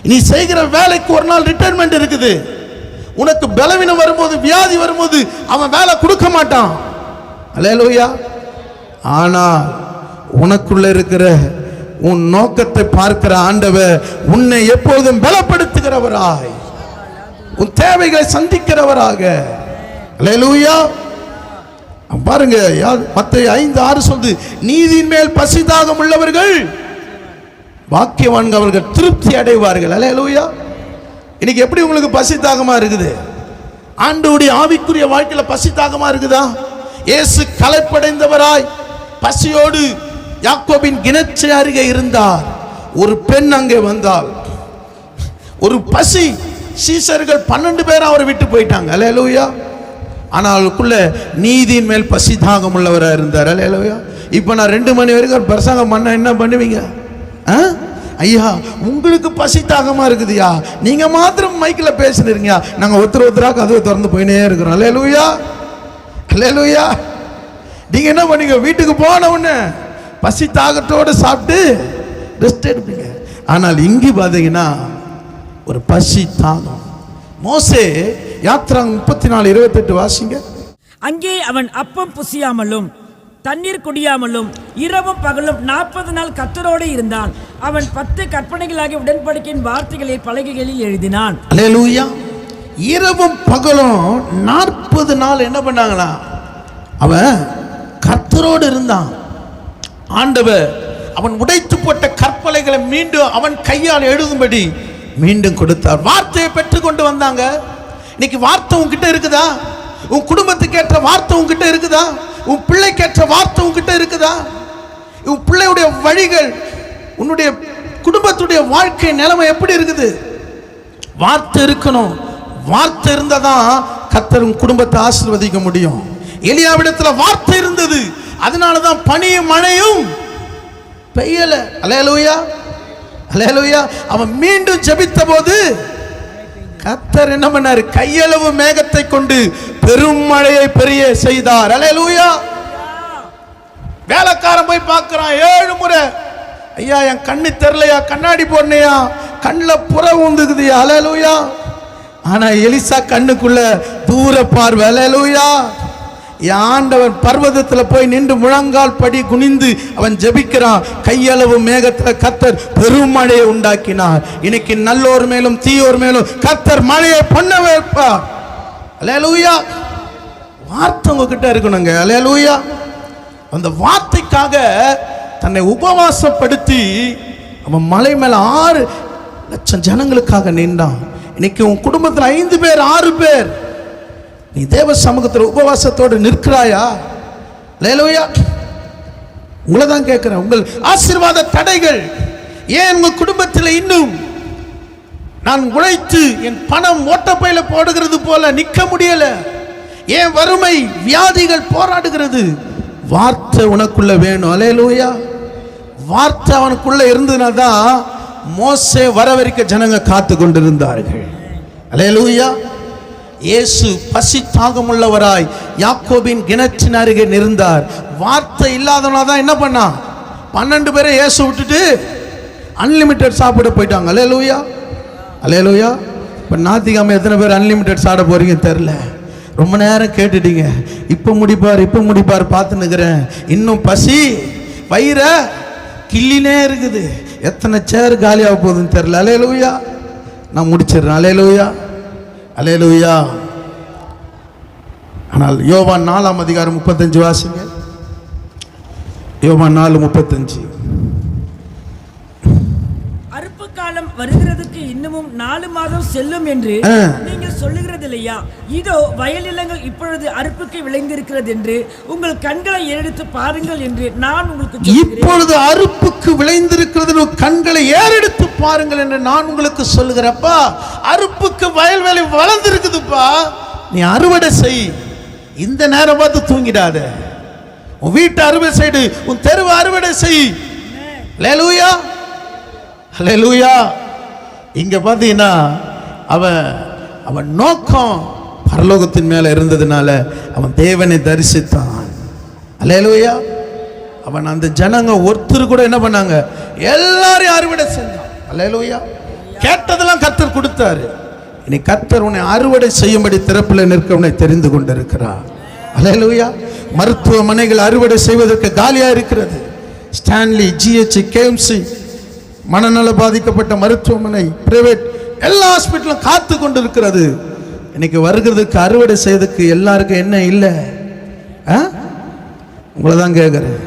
நீ செய்கிற வேலைக்கு ஒரு நாள் ரிட்டைர்மெண்ட் இருக்குது. உனக்கு பலவீனம் வரும்போது, வியாதி வரும்போது அவன் வேலை கொடுக்க மாட்டான். அல்லேலூயா. ஆனால் உனக்குள்ள இருக்கிற உன் நோக்கத்தை பார்க்கிற ஆண்டவர் உன்னை எப்போதும் பலப்படுத்துகிறவராய், உன் தேவைகளை சந்திக்கிறவராக. அல்லேலூயா. பாருங்க, மத்தேயு 5:6 சொல்லுது, நீதியின் மேல் பசிதாகம் உள்ளவர்கள் பாக்கியவான்கள், அவர்கள் திருப்தி அடைவார்கள். அல்லேலூயா. இன்னைக்கு எப்படி உங்களுக்கு பசி தாகமா இருக்குது? ஆண்டவருடைய ஆவிக்குரிய வாழ்க்கையில பசி தாகமா இருக்குதா? இயேசு களைப்படைந்தவராய் பசியோடு யாக்கோபின் கிணற்று அருகே இருந்தார். ஒரு பெண் அங்கே வந்தாள். ஒரு பசி, சீசர்கள் 12 பேர் அவரை விட்டு போயிட்டாங்க. அல்லேலூயா. ஆனால் அவளுக்குள்ள நீதியின் மேல் பசி தாகம் உள்ளவராக இருந்தார். அல்லேலூயா. இப்போ நான் 2 மணி வரைக்கும் பிரசங்கம் பண்ண என்ன பண்ணுவீங்க? ஐயா, உங்களுக்கு பசி தாகமா இருக்குதுயா, நீங்க மாத்திரம் மைக்கில் பேசினீங்க, நாங்க ஒருத்தரா கதவை திறந்து போயினே இருக்கிறோம். அல்லேலூயா, அல்லேலூயா. நீங்க என்ன பண்ணீங்க? வீட்டுக்கு போன உடனே பசி தாகத்தோடு சாப்பிட்டு ரெஸ்ட் எடுப்பீங்க. ஆனால் இங்கு பார்த்தீங்கன்னா ஒரு பசி தாகம். மோசே யாத்ராங் 34:28 வாசிங்க. அங்கே அவன் அப்பம் புசியாமலும் தண்ணீர் குடியாமலும் இரவும் பகலும் 40 நாள் கர்த்தரோடு இருந்தான். அவன் 10 கற்பனைகளாகிய உடன்படிக்கையின் வார்த்தைகளை பலகைகளில் எழுதினான். அல்லேலூயா. இரவும் பகலும் 40 நாள் என்ன பண்ணாங்களா, அவன் கர்த்தரோடு இருந்தான். ஆண்டவர் அவன் உடைத்து போட்ட கற்பலைகளை மீண்டும் அவன் கையால் எழுதும்படி மீண்டும் கொடுத்தார். வார்த்தையை பெற்று கொண்டு வந்தாங்க. இன்னைக்கு வார்த்தை உன்கிட்ட இருக்குதா? உன் குடும்பத்துக்கு ஏற்ற வார்த்தை உன்கிட்ட இருக்குதா? உன் பிள்ளைக்கு ஏற்ற வார்த்தை உன்கிட்ட இருக்குதா? உன் பிள்ளையுடைய வழிகள், உன்னுடைய குடும்பத்துடைய வாழ்க்கை நிலைமை எப்படி இருக்குது? வார்த்தை இருக்கணும். வார்த்தை இருந்தாதான் கர்த்தர் உன் குடும்பத்தை ஆசீர்வதிக்க முடியும். எலியாவிடத்துல வார்த்தை இருந்தது, அதனாலதான் பனியும் மழையும் பெய்யல. அல்லேலூயா, அல்லேலூயா. அவன் மீண்டும் ஜெபித்த போது கர்த்தர் என்ன பண்ணாரு? கையளவு மேகத்தை கொண்டு பெரும் மழையை பெரிய செய்தார். அல்லேலூயா. வேலைக்காரன் போய் பார்க்கிறான் 7 முறை, ஐயா என் கண்ணு தெரியலையா, கண்ணாடி போடணையா, கண்ணில் புற ஊந்துக்குது. அல்லேலூயா. ஆனா எலிசா கண்ணுக்குள்ள தூர பார்வை. அல்லேலூயா. ஆண்டவன் பர்வதத்தில் போய் நின்று முழங்கால் படி குனிந்து அவன் ஜெபிக்கிறான். கையளவு மேகத்தில் கர்த்தர் பெரும் மழையை உண்டாக்கினார். இன்னைக்கு நல்லோர் மேலும் தீயோர் மேலும் கர்த்தர் மழையை பண்ண வைப்பார். அல்லேலூயா. வார்த்தை உங்ககிட்ட இருக்கணுங்க. அல்லேலூயா. அந்த வார்த்தைக்காக தன்னை உபவாசப்படுத்தி அவன் மலை மேல 6 லட்சம் ஜனங்களுக்காக நின்றான். இன்னைக்கு உன் குடும்பத்தில் 5 பேர் 6 பேர் நீ தேவ சமூகத்தில் உபவாசத்தோடு நிற்கிறாயா? அல்லேலூயா. உங்களை தான் கேட்கிறேன். உங்கள் ஆசீர்வாத தடைகள் ஏன் உங்க குடும்பத்தில் இன்னும் நான் உழைத்து என் பணம் ஓட்டப்பையில போடுகிறது போல நிற்க முடியல? ஏன் வறுமை வியாதிகள் போராடுகிறது? வார்த்தை உனக்குள்ள வேணும். அல்லேலூயா. வார்த்தை அவனுக்குள்ள இருந்ததுனால்தான் மோசே வரவரைக்க ஜனங்க காத்து கொண்டிருந்தார்கள். அல்லேலூயா. இயேசு பசி தாகமுள்ளவராய் யாக்கோபின் கிணற்றின் அருகே நின்றார். வார்த்தை இல்லாதவனாதான் என்ன பண்ணான்? 12 பேரை இயேசு விட்டுட்டு அன்லிமிட்டெட் சாப்பிட போயிட்டாங்க. அல்லேலூயா, அல்லேலூயா. இப்போ ஞாயிற்றுக்கிழமை எத்தனை பேர் அன்லிமிட்டெட் சாப்பிட போறீங்க தெரியல. ரொம்ப நேரம் கேட்டுட்டீங்க. இப்போ முடிப்பார் பார்த்து நிற்கிறேன். இன்னும் பசி வயிற கிள்ளினே இருக்குது. எத்தனை சேர் காலியாக போகுதுன்னு தெரியல. அல்லேலூயா. நான் முடிச்சிடுறேன். அல்லேலூயா, அல்லேலூயா. ஆனால் யோவான் 4ஆம் அதிகாரம் 35 வாசிங்க. யோவான் 4:35. அறுப்பு காலம் வருகிறதுக்கு இன்னமும் 4 மாதம் செல்லும் என்று நீங்கள் சொல்லுகிறது இல்லையா? இதோ வயல் நிலங்கள் இப்பொழுது அறுப்புக்கு விளைந்திருக்கிறது என்று உங்கள் கண்களை ஏறெடுத்து பாருங்கள் என்று நான் உங்களுக்கு சொல்கிறேன். இப்பொழுது அறுப்புக்கு விளைந்திருக்கிறது, கண்களை ஏறெடுத்து பாருங்கள் என்று நான் உங்களுக்கு சொல்லுகிறப்பா. அறுப்புக்கு வயல்வெளி வளர்ந்திருக்குதுப்பா. நீ அறுவடை செய். இந்த நேரம் பார்த்து தூங்கிடாத. உன் வீட்டை அறுவடை செய்து, உன் தெருவை அறுவடை செய். அல்லேலூயா, அல்லேலூயா. இங்க பார்த்தீங்கன்னா அவன் நோக்கம் பரலோகத்தின் மேல இருந்ததுனால அவன் தேவனை தரிசித்தான். அல்லேலூயா. அவன் அந்த ஜனங்க ஒருத்தர் கூட என்ன பண்ணாங்க? எல்லாரையும் அறுவடை செஞ்சான். அல்லேலூயா. கேட்டதெல்லாம் கர்த்தர் கொடுத்தாரு. இனி கர்த்தர் உன்னை அறுவடை செய்யும்படி திறப்பில் நிற்க உன்னை தெரிந்து கொண்டிருக்கிறார். அல்லேலூயா. மருத்துவமனைகள் அறுவடை செய்வதற்கு காலியா இருக்கிறது. ஸ்டான்லி, ஜிஹெச், கேஎம்சி, மனநல பாதிக்கப்பட்ட மருத்துவமனை, பிரைவேட் எல்லா ஹாஸ்பிட்டலும் காத்து கொண்டு இருக்கிறது. இன்னைக்கு வருகிறதுக்கு அறுவடை செய்வதற்கு எல்லாருக்கும் என்ன இல்லை? உங்களை தான் கேட்குறேன்.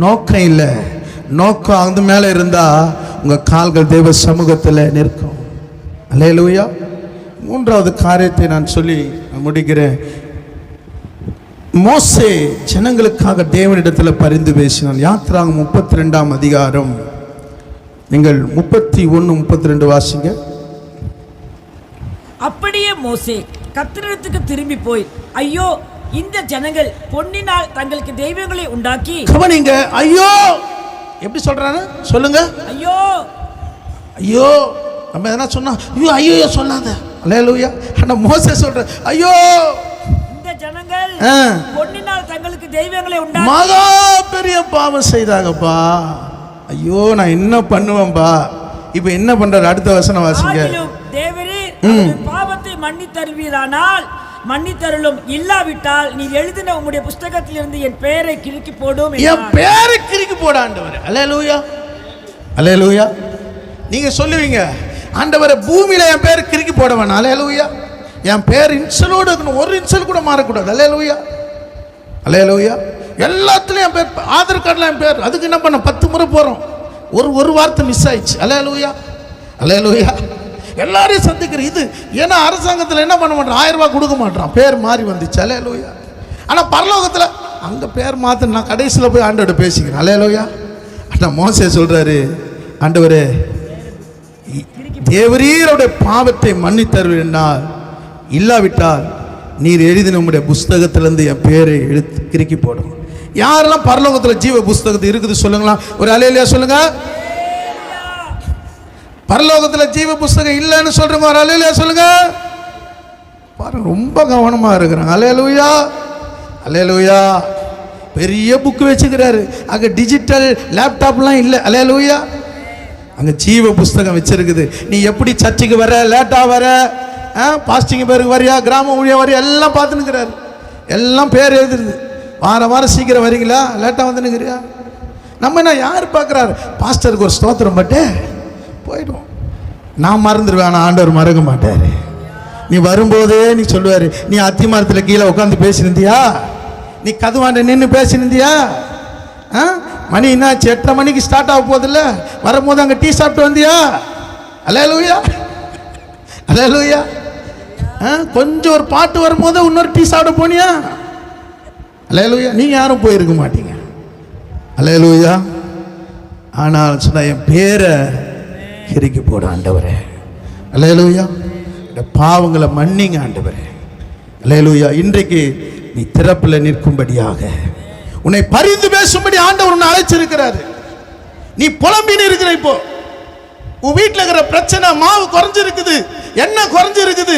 நோக்கம் இல்லை. நோக்கம் அந்த மேலே இருந்தா உங்க கால்கள் தேவ சமூகத்தில் நிற்கும். அல்லேலூயா. 3வது காரியத்தை நான் சொல்லி முடிக்கிறேன். மோசே ஜனங்களுக்காக தேவனிடத்தில் பரிந்து பேசினான். யாத்திராகமம் 32ஆம் அதிகாரம் நீங்கள் 31, 32 வாசிங்க. அப்படியே மோசே கர்த்தரிடத்துக்கு திரும்பி போய், ஐயோ இந்த ஜனங்கள் பொன்னினால் தங்களுக்கு தெய்வங்களை உண்டாக்கி. கவனிங்க. ஐயோ எப்படி சொல்றாரு சொல்லுங்க. ஐயோ, ஐயோ. நம்ம எதனா சொன்னா ஐயோ ஐயோ சொல்லாத. அல்லேலூயா. ஆனா மோசே சொல்ற, ஐயோ இந்த ஜனங்கள் பொன்னினால் தங்களுக்கு தெய்வங்களை உண்டாக்கி மகா பெரிய பாவம் செய்தாங்கப்பா. ஐயோ நான் என்ன பண்ணுவேன்பா. இப்ப என்ன பண்றாரு? அடுத்த வசனம் வாசிங்க. தேவரே பாவத்தை மன்னித்தருவீரானால் மன்னித்தருளும், இல்லாவிட்டால் நீ எழுதின உம்முடைய புஸ்தகத்திலிருந்து என் பெயரை கிறுக்கி போடும். என் பெயரை கிறுக்கி போட ஆண்டவரே. அல்லேலூயா, அல்லேலூயா. நீங்க சொல்லுவீங்க, ஆண்டவரே பூமியில என் பேரை கிறுக்கி போட வேணாம். அல்லேலூயா. என் பேர் இன்சலோடு இருக்கணும், ஒரு இன்சல் கூட மாறக்கூடாது. அல்லேலூயா, அல்லேலூயா. எல்லாத்துலேயும் என் பேர், ஆதார் கார்டில் என் பேர். அதுக்கு என்ன பண்ண, 10 முறை போகிறோம், ஒரு வார்த்தை மிஸ் ஆயிடுச்சு. அல்லேலூயா, அல்லேலூயா. எல்லாரையும் சந்திக்கிற இது. ஏன்னா அரசாங்கத்தில் என்ன பண்ண மாட்டான், 1000 ரூபாய் கொடுக்க மாட்டான், பேர் மாறி வந்துச்சு. அல்லேலூயா. ஆனால் பரலோகத்தில் அங்கே பேர் மாற்ற நான் கடைசியில் போய் ஆண்டோட பேசிக்கிறேன். அல்லேலூயா. ஆனால் மோசே சொல்கிறாரு, ஆண்டவரே தேவரீருடைய பாவத்தை மன்னித்தருள் என்னால், இல்லாவிட்டால் நீர் எழுதின உம்முடைய புஸ்தகத்திலிருந்து என் பேரை கிறுக்கி போடும். யாரெல்லாம் பரலோகத்தில் ஜீவ புஸ்தகத்தில் இருக்குது சொல்லுங்களா, ஒரு அல்லேலூயா சொல்லுங்க. பரலோகத்தில் ஜீவ புஸ்தகம் இல்லைன்னு சொல்றவங்க ஒரு அல்லேலூயா சொல்லுங்க. பாருங்க, ரொம்ப கவனமா இருக்கிறாங்க. அல்லேலூயா, அல்லேலூயா. பெரிய புக்கு வச்சுக்கிறாரு, அங்கே டிஜிட்டல் லேப்டாப்லாம் இல்லை. அல்லேலூயா. அங்கே ஜீவ புஸ்தகம் வச்சிருக்குது. நீ எப்படி சர்ச்சுக்கு வர, லேட்டாக வர, பாஸ்டிங் பேருக்கு வரியா, கிராம ஊழியா வரியா, எல்லாம் பார்த்துன்னுக்கிறாரு. எல்லாம் பேர் எழுதுருது. வாரம் சீக்கிரம் வரீங்களா, லேட்டாக வந்துன்னுக்கிறியா. நம்ம என்ன யார் பார்க்குறாரு, பாஸ்டருக்கு ஒரு ஸ்தோத்திரம் பட்டு போயிடுவோம். நான் மறந்துடுவேன், ஆனால் ஆண்டவர் மறக்க மாட்டார். நீ வரும்போதே நீ சொல்லுவார், நீ அத்தி மரத்தில் கீழே உட்காந்து பேசியிருந்தியா, நீ கதுவாண்ட நின்று பேசியிருந்தியா, மணி என்னாச்சு, 8:30 மணிக்கு ஸ்டார்ட் ஆக போதில்ல, வரும்போது அங்கே டீ சாப்பிட்டு வந்தியா. அல்லேலூயா, அல்லேலூயா. கொஞ்சம் ஒரு பாட்டு வரும்போது இன்னொரு டீ சாப்பிட போனியா. அல்லேலூயா. நீங்கள் யாரும் போயிருக்க மாட்டீங்க. அல்லேலூயா. ஆனால் சொன்ன என் பேரை கிறுக்கி போட ஆண்டவரே. அல்லேலூயா. இந்த பாவங்களை மன்னிங்க ஆண்டவரே. அல்லேலூயா. இன்றைக்கு நீ திறப்பில் நிற்கும்படியாக, உன்னை பரிந்து பேசும்படி ஆண்டவர் உன்னை அழைச்சிருக்கிறாரு. நீ புலம்பின்னு இருக்கிற, இப்போ உன் வீட்டில் இருக்கிற பிரச்சனை, மாவு குறைஞ்சிருக்குது, எண்ணெய் குறைஞ்சிருக்குது,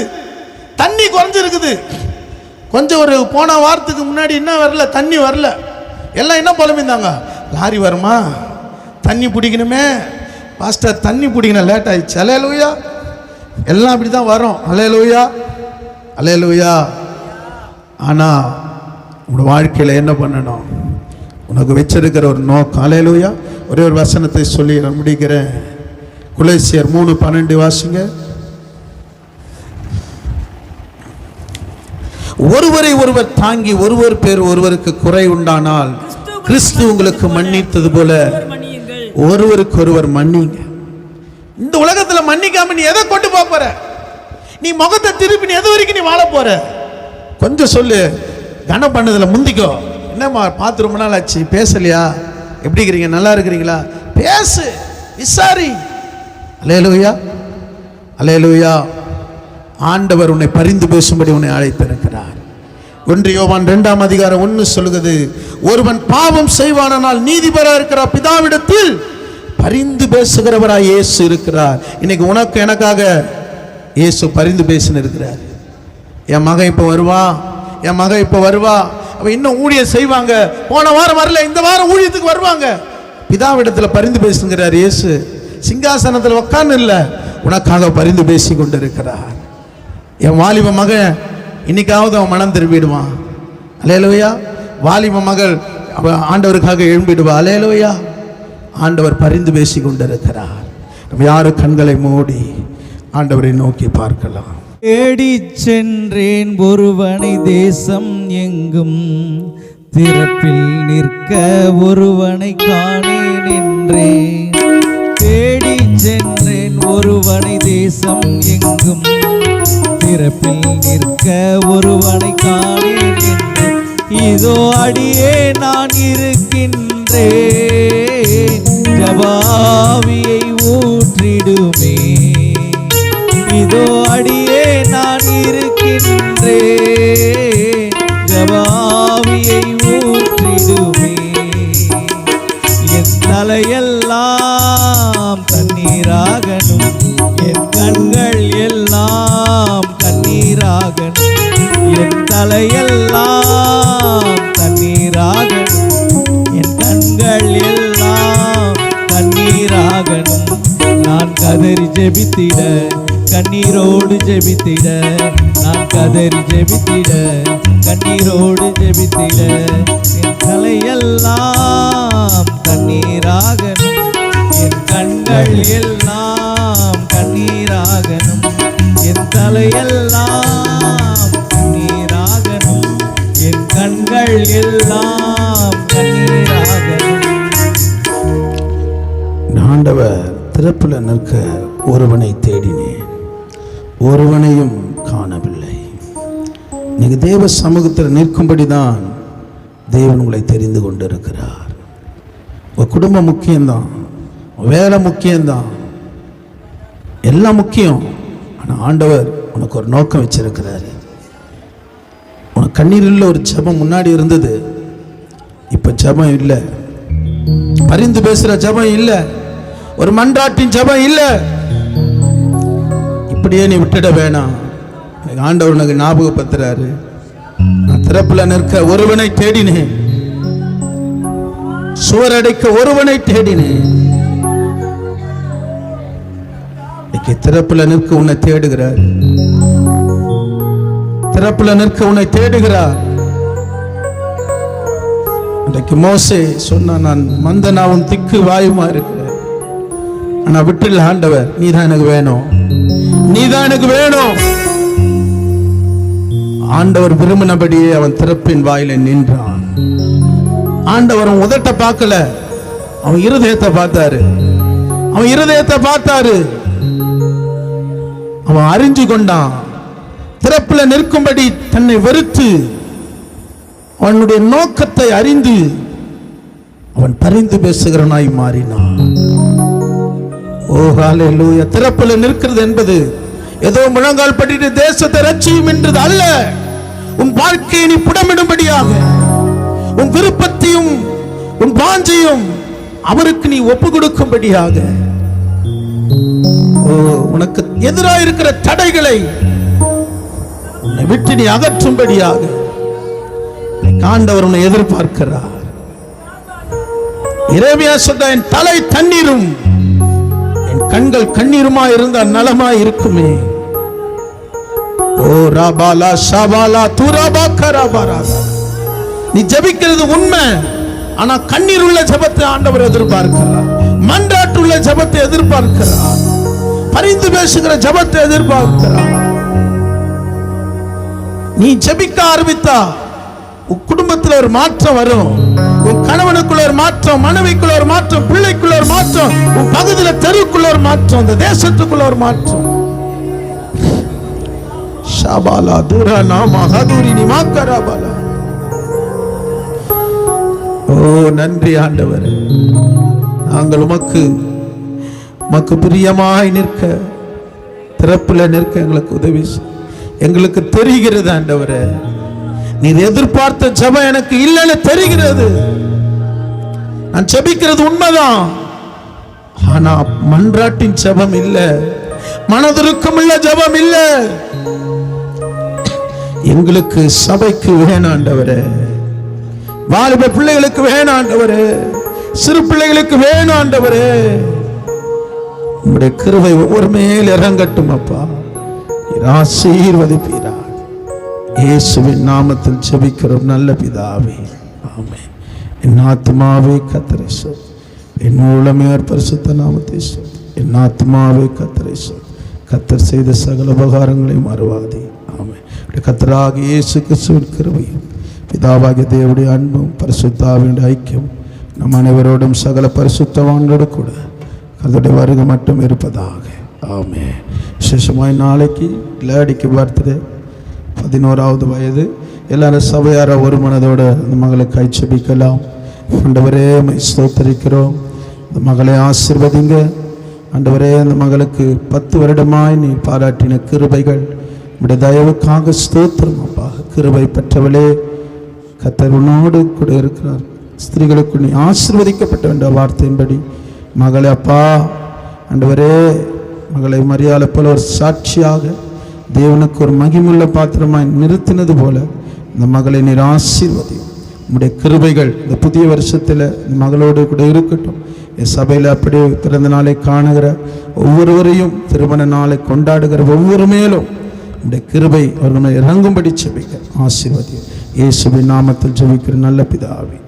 தண்ணி குறைஞ்சிருக்குது. கொஞ்சம் ஒரு போன வாரத்துக்கு முன்னாடி என்ன வரல, தண்ணி வரல. எல்லாம் என்ன புலம்பிந்தாங்க, லாரி வருமா, தண்ணி பிடிக்கணுமே, பாஸ்டர் தண்ணி பிடிக்கணும், லேட் ஆயிடுச்சு. அல்லேலூயா. எல்லாம் அப்படி தான் வரும். அல்லேலூயா, அல்லேலூயா. ஆனால் உன்னோட வாழ்க்கையில் என்ன பண்ணணும், உனக்கு வச்சிருக்கிற ஒரு நோக்கம். அல்லேலூயா. ஒரே ஒரு வசனத்தை சொல்லி நான் முடிக்கிறேன். கொலோசியர் 3:12 வாசிங்க. ஒருவரை ஒருவர் தாங்கி ஒருவர் பேர் ஒருவருக்கு குறை உண்டானால் கிறிஸ்து உங்களுக்கு மன்னித்தது போல ஒருவருக்கு ஒருவர் மன்னிங்க. இந்த உலகத்தில் மன்னிக்காம நீ எதை கொண்டு போற, நீ முகத்தை திருப்பி நீ எது வரைக்கும் நீ வாழ போற. கொஞ்சம் சொல்லு, கனம் பண்ணதுல முந்திக்கோ. என்னம்மா பார்த்து ரொம்ப நாள் ஆச்சு, பேசலையா, எப்படி இருக்கிறீங்க, நல்லா இருக்கிறீங்களா, பேசு, விசாரி. அல்லேலூயா, அல்லேலூயா. ஆண்டவர் உன்னை பரிந்து பேசும்படி உன்னை அழைத்திருக்கிறார். 1 யோவான் 2:1 சொல்லுகிறது, ஒருவன் பாவம் செய்வானால் நீதிபராக இருக்கிற பிதாவிடத்தில் பரிந்து பேசுகிறவராய் இயேசு இருக்கிறார். இன்னைக்கு உனக்கு எனக்காக இயேசு பரிந்து பேசின்னு இருக்கிறார். என் மகன் இப்போ வருவா, என் மகன் இப்போ வருவா, அவன் இன்னும் ஊழியம் செய்வாங்க, போன வாரம் வரல, இந்த வாரம் ஊழியத்துக்கு வருவாங்க. பிதாவிடத்தில் பரிந்து பேசுகிறார் இயேசு. சிங்காசனத்தில் உட்கார்ந்து இல்லை, உனக்காக பரிந்து பேசி கொண்டு இருக்கிறார். என் வாலிப மகன் இன்னைக்காவது அவன் மனம் திரும்பிடுவான். அல்லேலூயா. வாலிப மகள் அவன் ஆண்டவருக்காக எழும்பிடுவா. அல்லேலூயா. ஆண்டவர் பரிந்து பேசி கொண்டிருக்கிறார். நம்ம யாரும் கண்களை மூடி ஆண்டவரை நோக்கி பார்க்கலாம். தேடி சென்றேன் ஒருவனை தேசம் எங்கும், திறப்பில் நிற்க ஒருவனை காணேன் என்றேன். தேடி சென்றேன் ஒருவனை தேசம் எங்கும், திறப்பில் நிற்க ஒருவனை காணேன் என்றேன். இதோ அடியே நான் இருக்கின்றேன், ஜபாவியை ஊற்றிடுமே. இதோ அடியே நான் இருக்கின்றேன், ஜபாவியை ஊற்றிடுமே. என் தலையெல்லாம் தண்ணீராகணும், என் கண்கள் எல்லாம் கண்ணீராகணும். என் தலையெல்லாம் தண்ணீராகணும், என் கண்கள் எல்லாம் கண்ணீராகணும். நான் கதறி ஜெபித்திட, கண்ணீரோடு ஜெபித்திட, நான் கதறி ஜெபித்திட, கண்ணீரோடு ஜெபித்திட. என் தலையெல்லாம் கண்ணீராகணும், என் கண்கள் எல்லாம் கண்ணீராகணும். என் தலையெல்லாம் ஆண்டவர் திறப்புல நிற்க ஒருவனை தேடினேன், ஒருவனையும் காணவில்லை. இன்னைக்கு தேவ சமூகத்தில் நிற்கும்படிதான் தேவன் உங்களை தெரிந்து கொண்டிருக்கிறார். உங்கள் குடும்பம் முக்கியம்தான், வேலை முக்கியம்தான், எல்லாம் முக்கியம். ஆனால் ஆண்டவர் உனக்கு ஒரு நோக்கம் வச்சிருக்கிறாரு. உனக்கு கண்ணீரில் ஒரு ஜெபம் முன்னாடி இருந்தது, இப்போ ஜெபம் இல்லை. பரிந்து பேசுகிற ஜெபம் இல்லை, ஒரு மன்றாட்டின் ஜெபம் இல்லை. இப்படியே நீ விட்டுட வேணாம். ஆண்டவர் உனக்கு ஞாபகப்படுத்துறாரு. நான் திறப்புல நிற்க ஒருவனை தேடினேன், சுவர் அடைக்க ஒருவனை தேடினேன். இன்னைக்கு திறப்புல நிற்க உன்னை தேடுகிறார், திறப்புல நிற்க உன்னை தேடுகிறார். இன்றைக்கு மோசே சொன்னா, நான் மந்தனாவும் திக்கு வாயுமா இருக்கிறேன், ஆனா விட்டுல ஆண்டவர், நீதான் எனக்கு வேணும், நீதான் எனக்கு வேணும். ஆண்டவர் விரும்பினபடியே அவன் திறப்பின் வாயில நின்றான். ஆண்டவர் உதட்ட பார்க்கல, அவன் இருதயத்தை பார்த்தாரு. அவன் இருதயத்தை பார்த்தாரு, அவன் அறிஞ்சு கொண்டான். திறப்புல நிற்கும்படி தன்னை வெறுத்து அவனுடைய நோக்கத்தை அறிந்து அவன் பரிந்து பேசுகிறவனாய் மாறினான். ஓ ஹல்லேலூயா. திறப்புல நிற்கிறது என்பது ஏதோ முழங்கால் படிட்டு தேசத்தை ரட்சியும் என்றது அல்ல. உன் வாழ்க்கையை நீ புடமிடும்படியாக, உன் விருப்பத்தையும் உன் வாஞ்சையும் அவருக்கு நீ ஒப்பு கொடுக்கும்படியாக, உனக்கு எதிராக இருக்கிற தடைகளை உன்னை விட்டு நீ அகற்றும்படியாக ஆண்டவர் உன்னை எதிர்பார்க்கிறார். எரேமியா சொன்ன, என் தலை தண்ணீரும் என் கண்கள் கண்ணீருமா இருந்தால் நலமா இருக்குமே. ஓ ராபாலா ஷாபாலா தூராபா கராபாரா. நீ ஜெபிக்கிறது உண்மை, ஆனா கண்ணீர் உள்ள ஜெபத்தை ஆண்டவர் எதிர்பார்க்கிறார். மன்றாட்டுள்ள ஜெபத்தை எதிர்பார்க்கிறார். பரிந்து பேசுகிற ஜெபத்தை எதிர்பார்க்கிறார். நீ ஜெபிக்க ஆரம்பித்தா உன் குடும்பத்தில் ஒரு மாற்றம் வரும். உன் கணவனுக்குள்ள ஒரு மாற்றம், மனைவிக்குள்ள ஒரு மாற்றம், பிள்ளைக்குள்ள ஒரு மாற்றம், உன் பகுதியில் தெருவுக்குள்ள ஒரு மாற்றம், இந்த தேசத்துக்குள்ள ஒரு மாற்றம். ஷாபாலா தூரா நாமா ஹதுரி நீ மாக்கராபாலா. ஓ நன்றி ஆண்டவரே, நாங்கள் உமக்கு பிரியமாய் நிற்க, திறப்புல நிற்க எங்களுக்கு உதவி. எங்களுக்கு தெரிகிறது ஆண்டவரே, நீர் எதிர்பார்த்த ஜெபம் எனக்கு இல்லைன்னு தெரிகிறது. நான் ஜெபிக்கிறது உண்மைதான், ஆனா மன்றாட்டின் ஜெபம் இல்லை, மனதிற்கும் உள்ள ஜெபம் இல்லை. எங்களுக்கு சபைக்கு வேணும் ஆண்டவரே, வாலிப பிள்ளைகளுக்கு வேணும் ஆண்டவரே, சிறு பிள்ளைகளுக்கு வேணும் ஆண்டவரே. உங்களுடைய கிருபை ஒவ்வொரு மேல் இறங்கட்டும் அப்பா, ஆசீர்வதிப்பீரா. இயேசுவின் நாமத்தில் ஜெபிக்கிறோம் நல்ல பிதாவே, ஆமென். என் ஆத்துமாவே கர்த்தரை சொல், என் உள்ளமையார் பரிசுத்த நாமத்தை சொல். என் ஆத்துமாவே கர்த்தரை சொல், கர்த்தர் செய்த சகல உபகாரங்களை மறவாதே. ஆமென். கர்த்தராகிய இயேசு கிறிஸ்துவின் கிருபையும் பிதாவாகிய தேவனுடைய அன்பும் பரிசுத்த ஆவியுடைய ஐக்கியம் நம் அனைவரோடும் சகல பரிசுத்தவான்களோடு கூட கர்த்தருடைய வருகை மட்டும் இருப்பதாக. ஆமென். விசேஷமாய் நாளைக்கு லேடிக்கு பர்த்டே, 11வது வயது. எல்லாரும் சபையார ஒரு மனதோடு அந்த மகளை கை செபிக்கலாம். ஆண்டவரே ஸ்தோத்தரிக்கிறோம், இந்த மகளை ஆசீர்வதிங்க ஆண்டவரே. அந்த மகளுக்கு 10 வருடமாய் நீ பாராட்டின கிருபைகள் உடைய தயவுக்காக ஸ்தோத்திரம் அப்பா. கிருபை பெற்றவளே, கர்த்தர் உன்னோடு கூட இருக்கிறார். ஸ்திரீகளுக்கு நீ ஆசீர்வதிக்கப்பட்ட என்ற வார்த்தையின்படி மகளை அப்பா ஆண்டவரே, மகளை மரியாதை போல ஒரு சாட்சியாக தேவனுக்கு ஒரு மகிமுள்ள பாத்திரமாய் நிறுத்தினது போல இந்த மகளை நீர் ஆசீர்வதியும். உம்முடைய கிருபைகள் இந்த புதிய வருஷத்தில் இந்த மகளோடு கூட இருக்கட்டும். என் சபையில் அப்படியே பிறந்த நாளை காணுகிற ஒவ்வொருவரையும், திருமண நாளை கொண்டாடுகிற ஒவ்வொரு மேலும் உம்முடைய கிருபை அவர்கள் இறங்கும்படி ஜெபிக்க ஆசீர்வதியும். இயேசுவின் நாமத்தில் ஜெபிக்கிற நல்ல பிதாவே.